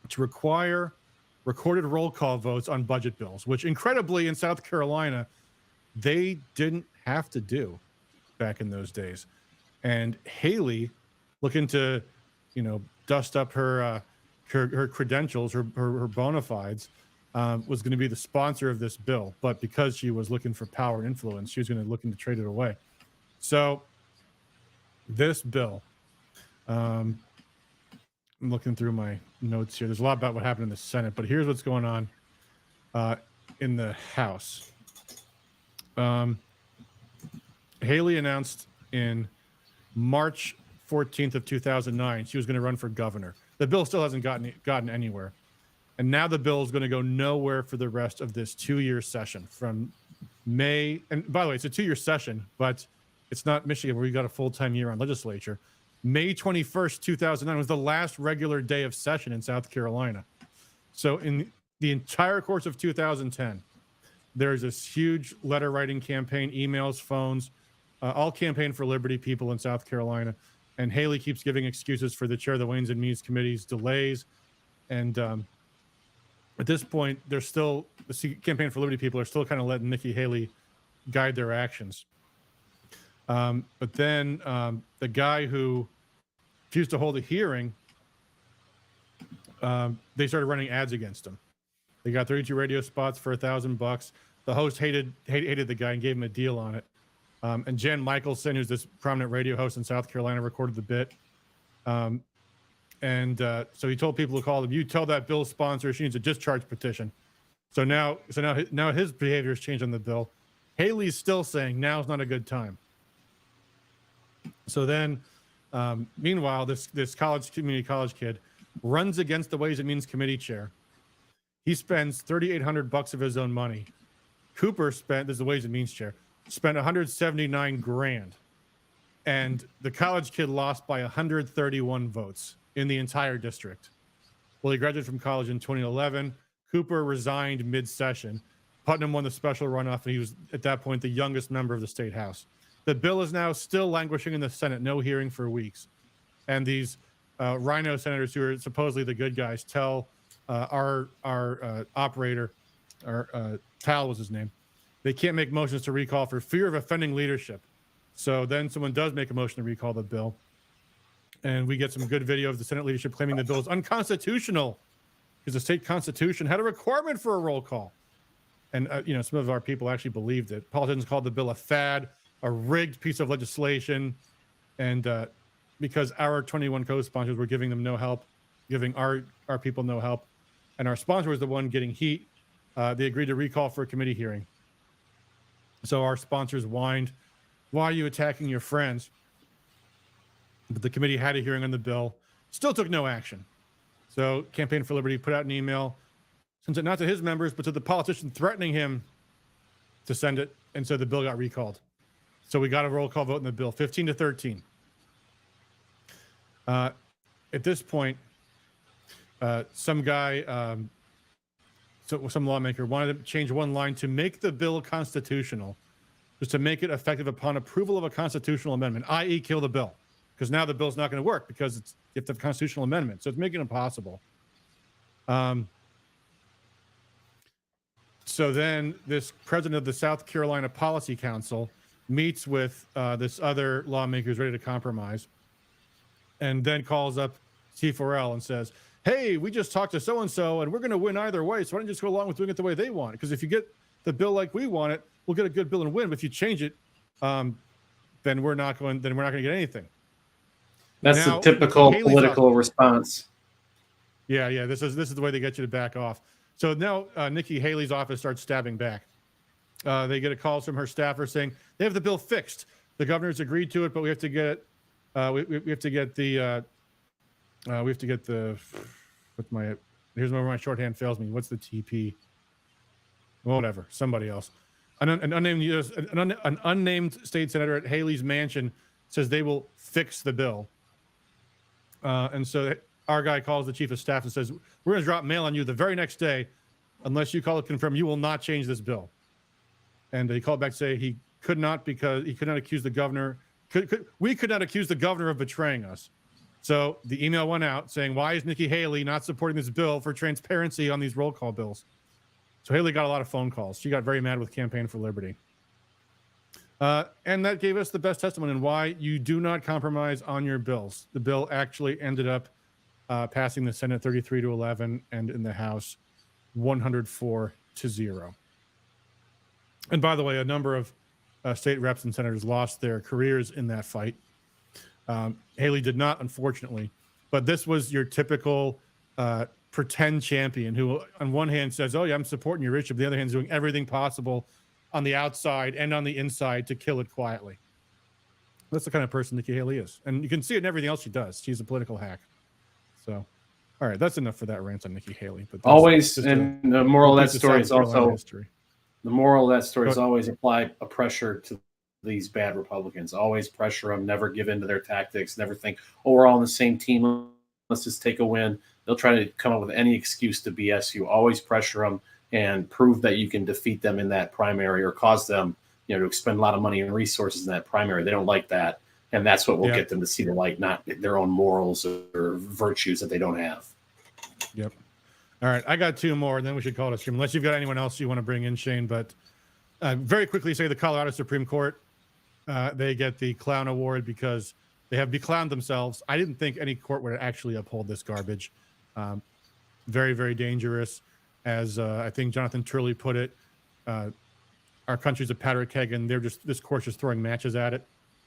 to require recorded roll call votes on budget bills, which incredibly in South Carolina, they didn't have to do back in those days. And Haley, looking to, dust up her credentials, her bona fides, was going to be the sponsor of this bill. But because she was looking for power and influence, she was going to looking to trade it away. So this bill, let I'm looking through my notes here. There's a lot about what happened in the Senate, but here's what's going on in the House. Haley announced in March 14th of 2009 she was going to run for governor. The bill still hasn't gotten anywhere. And now the bill is going to go nowhere for the rest of this 2-year session from May. And by the way, it's a 2-year session, but it's not Michigan where we got a full-time year-round legislature. May 21st, 2009 was the last regular day of session in South Carolina. So in the entire course of 2010, there's this huge letter writing campaign, emails, phones, all Campaign for Liberty people in South Carolina. And Haley keeps giving excuses for the chair of the Ways and Means Committee's delays. And at this point, the Campaign for Liberty people are still kind of letting Nikki Haley guide their actions. But then the guy who refused to hold a hearing, they started running ads against him. They got 32 radio spots for $1,000. The host hated the guy and gave him a deal on it. And Jen Michelson, who's this prominent radio host in South Carolina, recorded the bit. So he told people who called him, "You tell that bill sponsor she needs a discharge petition." So now his behavior has changed on the bill. Haley's still saying now's not a good time. So then, meanwhile, this community college kid runs against the Ways and Means Committee chair. He spends $3,800 of his own money. Cooper this is the Ways and Means chair, spent $179,000, and the college kid lost by 131 votes in the entire district. Well, he graduated from college in 2011. Cooper resigned mid-session. Putnam won the special runoff, and he was at that point the youngest member of the state house. The bill is now still languishing in the Senate, no hearing for weeks. And these rhino senators who are supposedly the good guys tell our operator, Tal was his name, they can't make motions to recall for fear of offending leadership. So then someone does make a motion to recall the bill. And we get some good video of the Senate leadership claiming the bill is unconstitutional because the state constitution had a requirement for a roll call. And, some of our people actually believed it. Politicians called the bill a fad, a rigged piece of legislation. And because our 21 co-sponsors were giving them no help, giving our people no help, and our sponsor was the one getting heat, they agreed to recall for a committee hearing. So our sponsors whined, "Why are you attacking your friends?" But the committee had a hearing on the bill, still took no action. So Campaign for Liberty put out an email, sent it not to his members, but to the politician threatening him to send it. And so the bill got recalled. So we got a roll call vote in the bill, 15-13. At this point, some guy, some lawmaker wanted to change one line to make the bill constitutional, just to make it effective upon approval of a constitutional amendment, i.e. kill the bill. Because now the bill's not going to work because you have to have a constitutional amendment. So it's making it impossible. So then this president of the South Carolina Policy Council meets with this other lawmakers ready to compromise, and then calls up C4L and says, "Hey, we just talked to so-and-so and we're going to win either way. So why don't you just go along with doing it the way they want? Because if you get the bill like we want it, we'll get a good bill and win. But if you change it, then we're not going to get anything."
That's
now,
the typical political response.
Yeah. This is the way they get you to back off. So now Nikki Haley's office starts stabbing back. They get a call from her staffer saying they have the bill fixed. The governor's agreed to it, but we have to get we have to get the here's where my shorthand fails me. What's the TP? Whatever. Somebody else. An unnamed state senator at Haley's mansion says they will fix the bill. And so our guy calls the chief of staff and says, "We're going to drop mail on you the very next day. Unless you call it confirm, you will not change this bill." And he called back to say he could not, because he could not accuse the governor. We could not accuse the governor of betraying us. So the email went out saying, "Why is Nikki Haley not supporting this bill for transparency on these roll call bills?" So Haley got a lot of phone calls. She got very mad with Campaign for Liberty. And that gave us the best testimony on why you do not compromise on your bills. The bill actually ended up passing the Senate 33-11 and in the House 104-0. And by the way, a number of state reps and senators lost their careers in that fight. Haley did not, unfortunately, But this was your typical pretend champion who, on one hand, says, "Oh yeah, I'm supporting your issue," but the other hand is doing everything possible on the outside and on the inside to kill it quietly. That's the kind of person Nikki Haley is, and you can see it in everything else she does. She's a political hack. So, all right, that's enough for that rant on Nikki Haley. But
always, and the moral of that story is also
history.
The moral of that story is always apply a pressure to these bad Republicans. Always pressure them. Never give in to their tactics. Never think, "Oh, we're all on the same team. Let's just take a win." They'll try to come up with any excuse to BS you. Always pressure them and prove that you can defeat them in that primary or cause them, to expend a lot of money and resources in that primary. They don't like that, and that's what will get them to see the light, not their own morals or virtues that they don't have.
Yep. All right, I got two more, and then we should call it a stream. Unless you've got anyone else you want to bring in, Shane. But very quickly say the Colorado Supreme Court, they get the clown award because they have beclowned themselves. I didn't think any court would actually uphold this garbage. Very, very dangerous. As I think Jonathan Turley put it, our country's a powder keg, and this court's just throwing matches at it.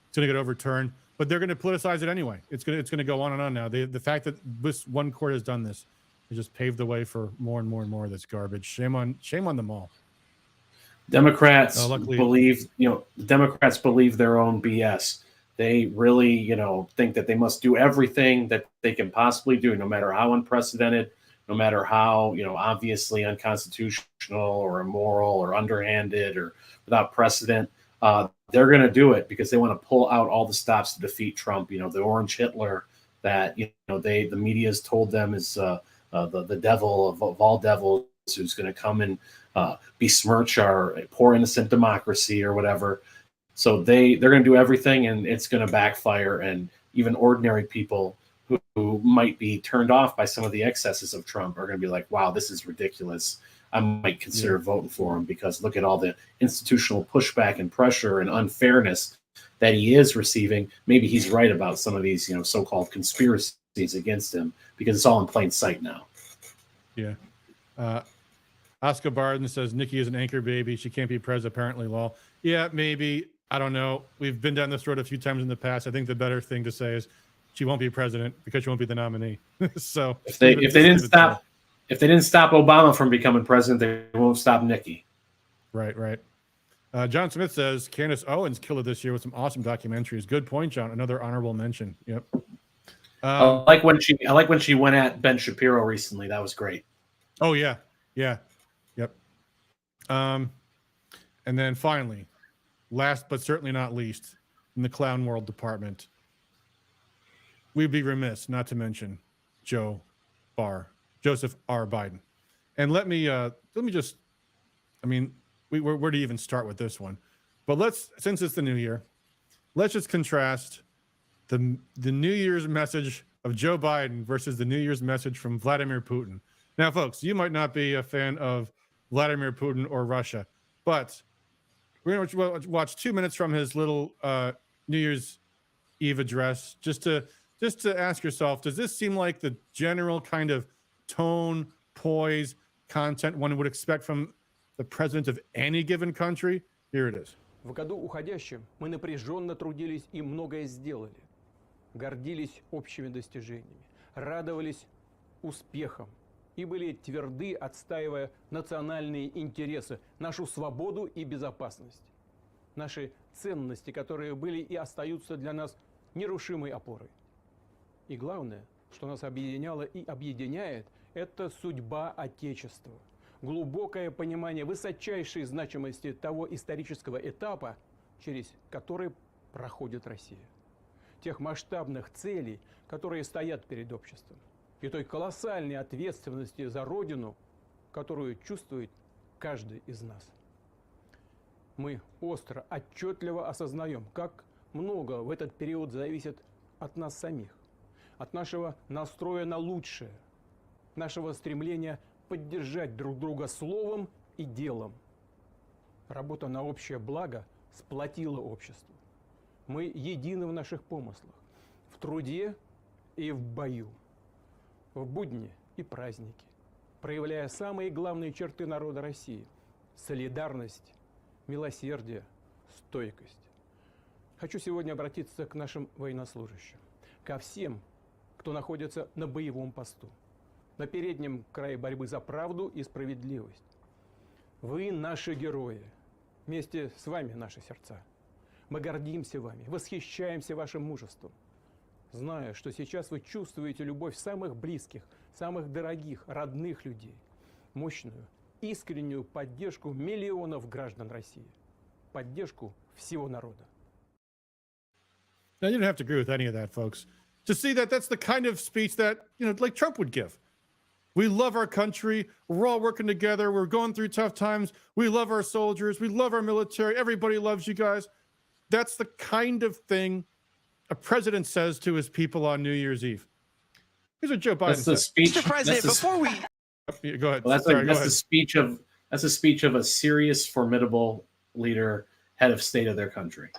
It's going to get overturned, but they're going to politicize it anyway. It's going to go on and on now. The fact that this one court has done this has just paved the way for more and more and more of this garbage. Shame on them all.
Democrats believe their own BS. They really, think that they must do everything that they can possibly do, no matter how unprecedented, no matter how, obviously unconstitutional or immoral or underhanded or without precedent. They're going to do it because they want to pull out all the stops to defeat Trump. The orange Hitler that, the media has told them is the devil of all devils who's going to come and besmirch our poor innocent democracy or whatever. So they're going to do everything, and it's going to backfire. And even ordinary people who might be turned off by some of the excesses of Trump are going to be like, "Wow, this is ridiculous. I might consider voting for him because look at all the institutional pushback and pressure and unfairness that he is receiving. Maybe he's right about some of these, so-called conspiracies against him because it's all in plain sight now."
Yeah. Oscar Barden says Nikki is an anchor baby. She can't be president, apparently, law. Yeah, maybe. I don't know. We've been down this road a few times in the past. I think the better thing to say is she won't be president because she won't be the nominee. So
if they didn't stop Obama from becoming president, they won't stop Nikki.
Right. John Smith says Candace Owens killed it this year with some awesome documentaries. Good point, John. Another honorable mention. Yep.
I like when she went at Ben Shapiro recently. That was great.
Oh yeah. Yep. And then finally, last but certainly not least, in the clown world department, we'd be remiss not to mention Joseph R. Biden. And let me just, where do you even start with this one? But since it's the new year, let's just contrast the New Year's message of Joe Biden versus the New Year's message from Vladimir Putin. Now, folks, you might not be a fan of Vladimir Putin or Russia, but we're going to watch 2 minutes from his little New Year's Eve address just to ask yourself, does this seem like the general kind of tone, poise, content one would expect from the president of any given country? Here it is.
В году уходящем мы напряженно трудились и многое сделали. Гордились общими достижениями, радовались успехам и были тверды, отстаивая национальные интересы, нашу свободу и безопасность, наши ценности, которые были и остаются для нас нерушимой опорой. И главное, что нас объединяло и объединяет, это судьба Отечества. Глубокое понимание высочайшей значимости того исторического этапа, через который проходит Россия. Тех масштабных целей, которые стоят перед обществом. И той колоссальной ответственности за Родину, которую чувствует каждый из нас. Мы остро, отчетливо осознаем, как много в этот период зависит от нас самих, от нашего настроя на лучшее, нашего стремления поддержать друг друга словом и делом. Работа на общее благо сплотила общество. Мы едины в наших помыслах, в труде и в бою, в будни и праздники, проявляя самые главные черты народа России – солидарность, милосердие, стойкость. Хочу сегодня обратиться к нашим военнослужащим, ко всем, кто находится на боевом посту, на переднем крае борьбы за правду и справедливость. Вы наши герои. Вместе с вами наши сердца. Мы гордимся вами, восхищаемся вашим мужеством. Зная, что сейчас вы чувствуете любовь самых близких, самых дорогих, родных людей, мощную, искреннюю поддержку миллионов граждан России, поддержку всего народа.
Now, you don't have to agree with any of that, folks. To see that that's the kind of speech that, like Trump would give. We love our country. We're all working together. We're going through tough times. We love our soldiers. We love our military. Everybody loves you guys. That's the kind of thing a president says to his people on New Year's Eve. Here's what Joe Biden
That's the
said.
speech.
Mr. President, before we
Go ahead.
Well, that's
Sorry, go
that's
ahead.
the speech of a serious, formidable leader, head of state of their country.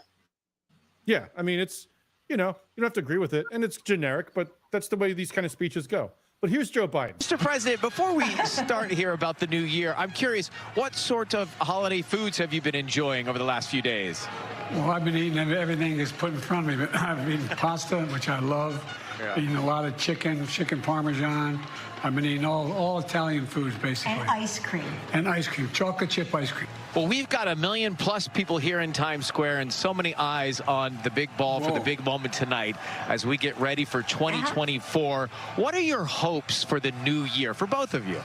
Yeah, I mean, it's, you don't have to agree with it, and it's generic, but that's the way these kind of speeches go. But here's Joe Biden.
Mr. President, before we start here about the new year, I'm curious, what sort of holiday foods have you been enjoying over the last few days?
Well, I've been eating everything that's put in front of me. I've eaten pasta, which I love. Eating a lot of chicken Parmesan. I've been eating all Italian foods, basically.
And ice cream.
And ice cream, chocolate chip ice cream.
Well, we've got 1 million plus people here in Times Square and so many eyes on the big ball for the big moment tonight as we get ready for 2024. What are your hopes for the new year, for both of you?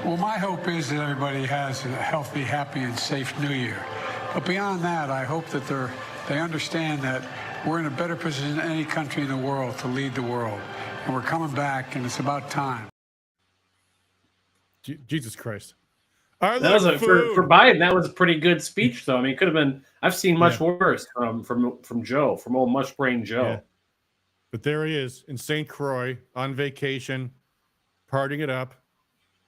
Well, my hope is that everybody has a healthy, happy, and safe new year. But beyond that, I hope that they understand that we're in a better position than any country in the world to lead the world. And we're coming back, and it's about time.
Jesus Christ.
For Biden, that was a pretty good speech, though. I mean, it could have been. I've seen much worse from Joe, from old mushbrain Joe.
Yeah. But there he is in St. Croix on vacation, partying it up.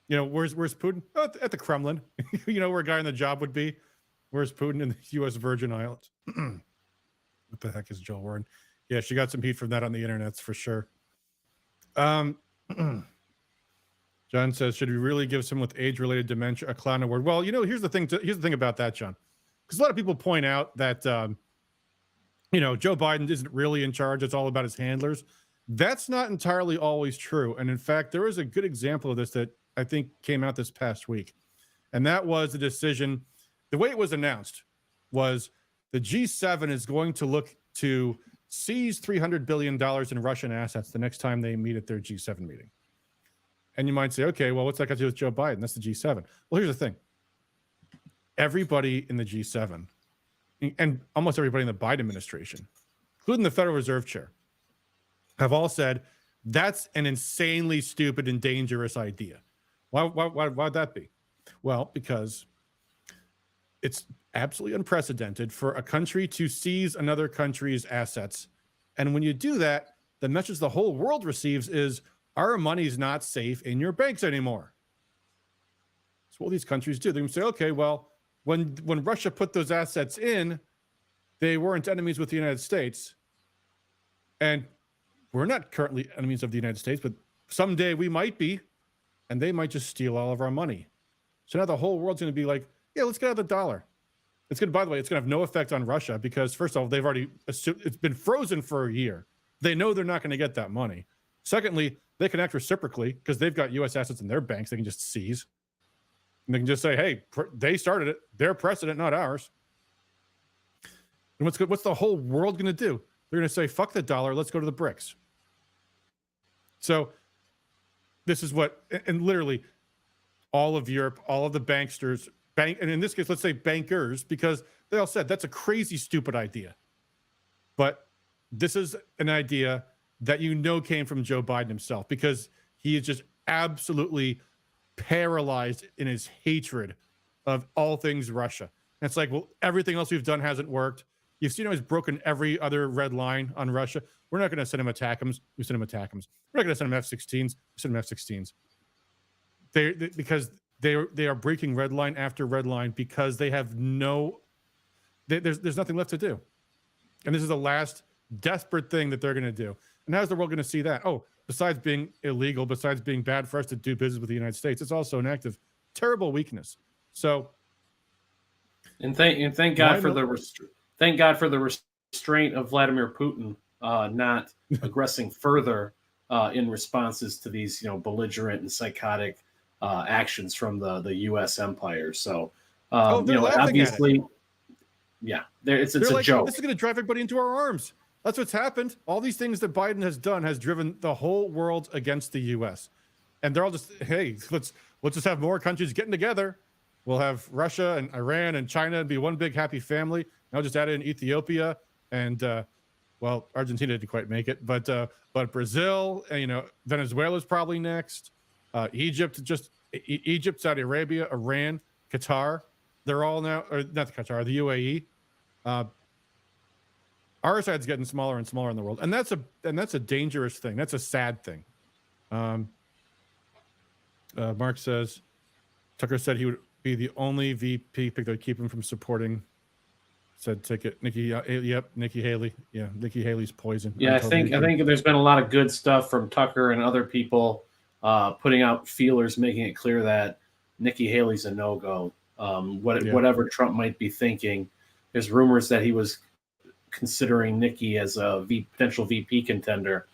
Where's Putin? Oh, at the Kremlin. Where a guy on the job would be. Where's Putin in the U.S. Virgin Islands? What the heck is Joe Warren? Yeah, she got some heat from that on the internet for sure. John says, should we really give someone with age-related dementia a clown award? Well, here's the thing about that, John, because a lot of people point out that Joe Biden isn't really in charge. It's all about his handlers. That's not entirely always true. And in fact, there was a good example of this that I think came out this past week, and that was the decision. The way it was announced was the G7 is going to look to seize $300 billion in Russian assets the next time they meet at their G7 meeting. And you might say, okay, well, what's that got to do with Joe Biden? That's the G7. Well, here's the thing. Everybody in the G7, and almost everybody in the Biden administration, including the Federal Reserve Chair, have all said that's an insanely stupid and dangerous idea. Why'd that be? Well, because it's absolutely unprecedented for a country to seize another country's assets. And when you do that, the message the whole world receives is our money's not safe in your banks anymore. That's what these countries do. They can say, okay, well, when Russia put those assets in, they weren't enemies with the United States. And we're not currently enemies of the United States, but someday we might be, and they might just steal all of our money. So now the whole world's going to be like, yeah, let's get out of the dollar. It's going to, by the way, it's going to have no effect on Russia because, first of all, they've already assumed it's been frozen for a year. They know they're not going to get that money. Secondly, they can act reciprocally because they've got U.S. assets in their banks they can just seize. And they can just say, hey, they started it. Their precedent, not ours. And what's the whole world going to do? They're going to say, fuck the dollar. Let's go to the BRICS. So this is what, and literally all of Europe, all of the banksters, and in this case, let's say bankers, because they all said that's a crazy, stupid idea. But this is an idea that came from Joe Biden himself because he is just absolutely paralyzed in his hatred of all things Russia. And it's like, well, everything else we've done hasn't worked. You've seen how he's broken every other red line on Russia. We're not going to send him ATACMS. We send him ATACMS. We're not going to send him F-16s. We send him F-16s. Because they are breaking red line after red line because they have there's nothing left to do. And this is the last desperate thing that they're going to do. And how's the world going to see that? Oh, besides being illegal, besides being bad for us to do business with the United States, it's also an act of terrible weakness. So,
thank God for the restraint of Vladimir Putin not aggressing further in responses to these, belligerent and psychotic actions from the U.S. empire. So, obviously, yeah, it's a
like,
joke.
This is going to drive everybody into our arms. That's what's happened. All these things that Biden has done has driven the whole world against the U.S. And they're all just, hey, let's just have more countries getting together. We'll have Russia and Iran and China and be one big happy family. And I'll just add in Ethiopia and Argentina didn't quite make it, but Brazil, Venezuela's probably next. Egypt, Saudi Arabia, Iran, Qatar, they're all now, or not Qatar, the UAE. Our side's getting smaller and smaller in the world, and that's a dangerous thing. That's a sad thing. Mark says Tucker said he would be the only VP pick that would keep him from supporting said ticket. Nikki Haley. Yeah, Nikki Haley's poison.
Yeah, I think there's been a lot of good stuff from Tucker and other people putting out feelers, making it clear that Nikki Haley's a no-go. Whatever Trump might be thinking, there's rumors that he was considering Nikki as a potential VP contender.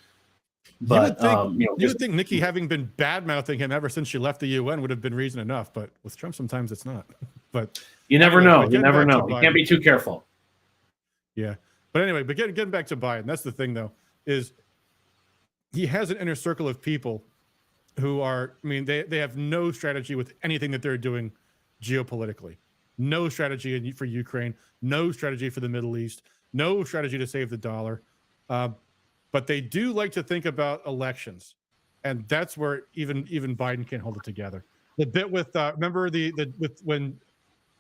But
you would think Nikki, having been bad-mouthing him ever since she left the UN, would have been reason enough. But with Trump, sometimes it's not. But
you never know. You never know. You can't be too careful.
Yeah. But anyway, getting back to Biden, that's the thing, though, is he has an inner circle of people who are, they have no strategy with anything that they're doing geopolitically. No strategy for Ukraine, no strategy for the Middle East, no strategy to save the dollar. But they do like to think about elections. And that's where even Biden can't hold it together. The bit with, remember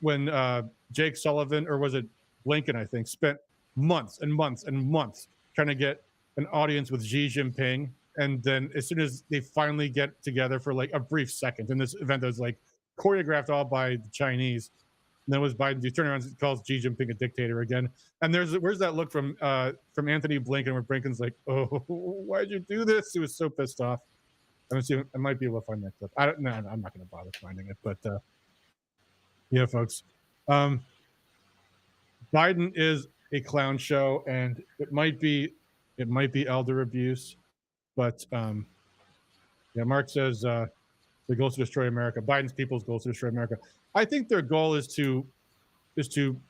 when Jake Sullivan, or was it Blinken, I think, spent months and months and months trying to get an audience with Xi Jinping. And then as soon as they finally get together for like a brief second in this event that was like choreographed all by the Chinese, and then was Biden, he turns around and calls Xi Jinping a dictator again. And where's that look from Anthony Blinken, where Blinken's like, oh, why'd you do this? He was so pissed off. I might be able to find that clip. I'm not going to bother finding it, but yeah, folks. Biden is a clown show, and it might be elder abuse, but Mark says the goal is to destroy America. Biden's people's goal is to destroy America. I think their goal is to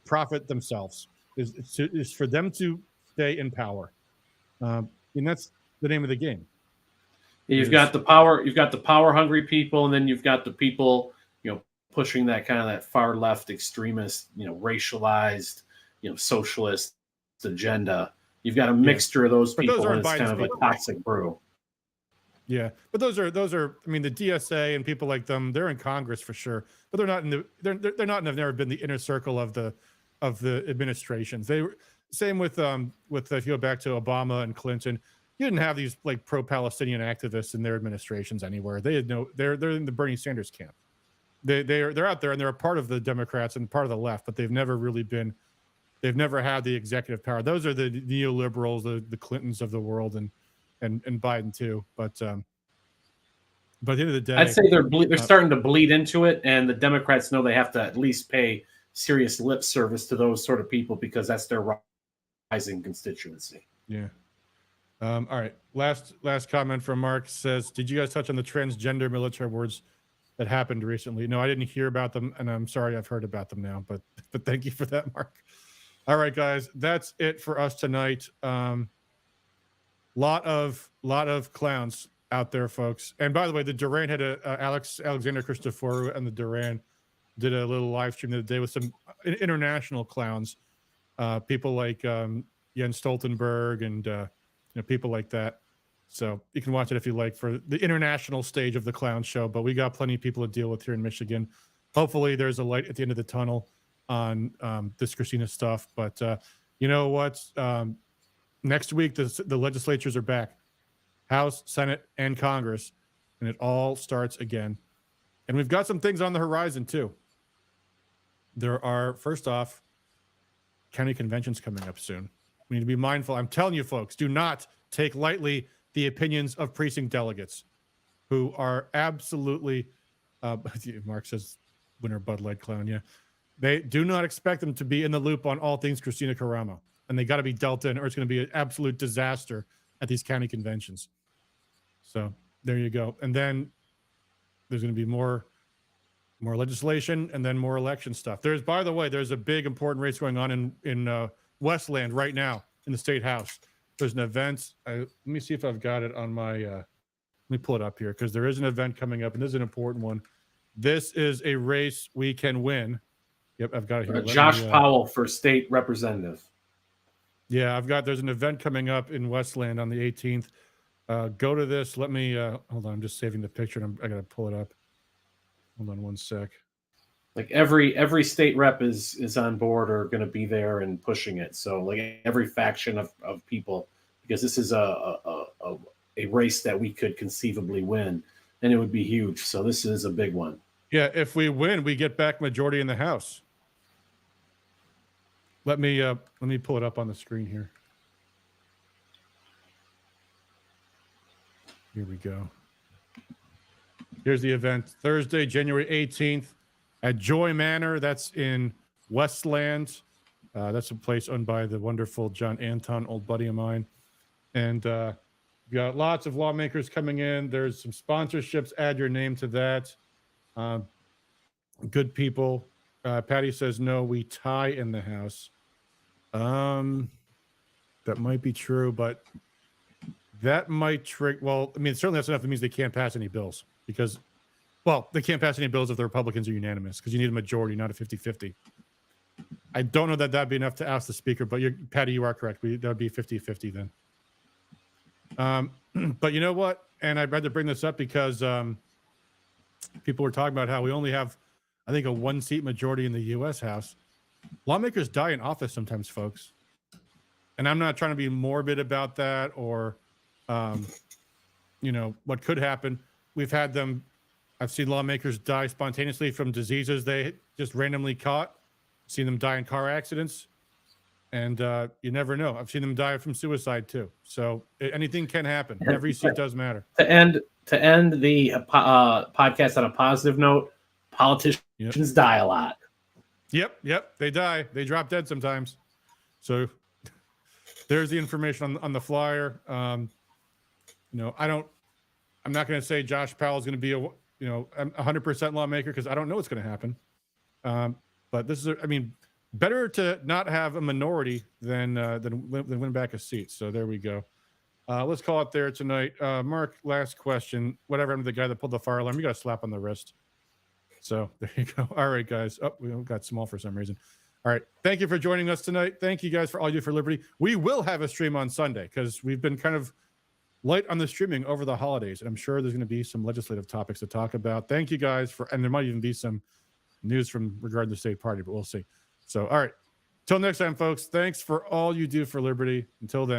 profit themselves, is for them to stay in power, and that's the name of the game.
You've got the power hungry people, and then you've got the people pushing that far left extremist, racialized, socialist agenda. You've got a mixture of those people, and it's kind of a toxic brew.
Yeah, but those are. The DSA and people like them, they're in Congress for sure, but they're not in the. They're not. Have never been the inner circle of the administrations. They were same with if you go back to Obama and Clinton. You didn't have these like pro-Palestinian activists in their administrations anywhere. They had no. They're in the Bernie Sanders camp. They're out there and they're a part of the Democrats and part of the left, but they've never really been. They've never had the executive power. Those are the neoliberals, the Clintons of the world, and Biden too. But at the end of the day,
I'd say they're starting to bleed into it, and the Democrats know they have to at least pay serious lip service to those sort of people because that's their rising constituency.
Yeah. All right. Last comment from Mark says, "Did you guys touch on the transgender military awards that happened recently?" No, I didn't hear about them, and I'm sorry I've heard about them now. But thank you for that, Mark. All right, guys, that's it for us tonight. Lot of clowns out there, folks. And by the way, the Duran had Alexander Christoforou and the Duran did a little live stream the other day with some international clowns, people like Jens Stoltenberg and people like that. So you can watch it if you like for the international stage of the clown show. But we got plenty of people to deal with here in Michigan. Hopefully, there's a light at the end of the tunnel on this Christina stuff. But you know what? Next week, the legislatures are back. House, Senate, and Congress. And it all starts again. And we've got some things on the horizon, too. There are, first off, county conventions coming up soon. We need to be mindful. I'm telling you, folks, do not take lightly the opinions of precinct delegates who are absolutely, Mark says, winner Bud Light clown, yeah. They do not expect them to be in the loop on all things Christina Caramo. and they got to be dealt in, or it's going to be an absolute disaster at these county conventions. So there you go. And then there's going to be more legislation, and then more election stuff. By the way, there's a big important race going on in Westland right now in the state house. There's an event. Let me see if I've got it on my. Let me pull it up here, because there is an event coming up, and this is an important one. This is a race we can win. Yep, I've got it here.
Josh Powell for state representative.
Yeah, there's an event coming up in Westland on the 18th. Go to this. Let me hold on. I'm just saving the picture, and I got to pull it up. Hold on one sec.
Like every state rep is on board or going to be there and pushing it. So like every faction of people, because this is a race that we could conceivably win, and it would be huge. So this is a big one.
Yeah, if we win, we get back majority in the House. Let me pull it up on the screen here. Here we go. Here's the event. Thursday, January 18th at Joy Manor. That's in Westland. That's a place owned by the wonderful John Anton, old buddy of mine. And we've got lots of lawmakers coming in. There's some sponsorships. Add your name to that. Good people. Patty says, no, we tie in the House. That might be true, but that might trick. Well, I mean, certainly that's enough. That means they can't pass any bills because, well, they can't pass any bills if the Republicans are unanimous because you need a majority, not a 50-50. I don't know that that'd be enough to ask the speaker, but Patty, you are correct. That would be 50-50 then. But you know what? And I'd rather bring this up because people were talking about how we only have, I think, a 1-seat majority in the U.S. House. Lawmakers die in office sometimes, folks. And I'm not trying to be morbid about that or, what could happen. We've had them. I've seen lawmakers die spontaneously from diseases they just randomly caught. Seen them die in car accidents. And you never know. I've seen them die from suicide too. So anything can happen. Every seat does matter.
To end the podcast on a positive note, politicians die a lot.
Yep. They die. They drop dead sometimes. So there's the information on the flyer. I'm not going to say Josh Powell is going to be a 100% lawmaker because I don't know what's going to happen. But this is, better to not have a minority than win back a seat. So there we go. Let's call it there tonight. Mark, last question. Whatever happened to the guy that pulled the fire alarm? You got a slap on the wrist. So there you go. All right, guys. Oh, we got small for some reason. All right. Thank you for joining us tonight. Thank you guys for all you do for Liberty. We will have a stream on Sunday because we've been kind of light on the streaming over the holidays. And I'm sure there's going to be some legislative topics to talk about. Thank you guys and there might even be some news regarding the state party, but we'll see. So, all right. Till next time, folks. Thanks for all you do for Liberty. Until then.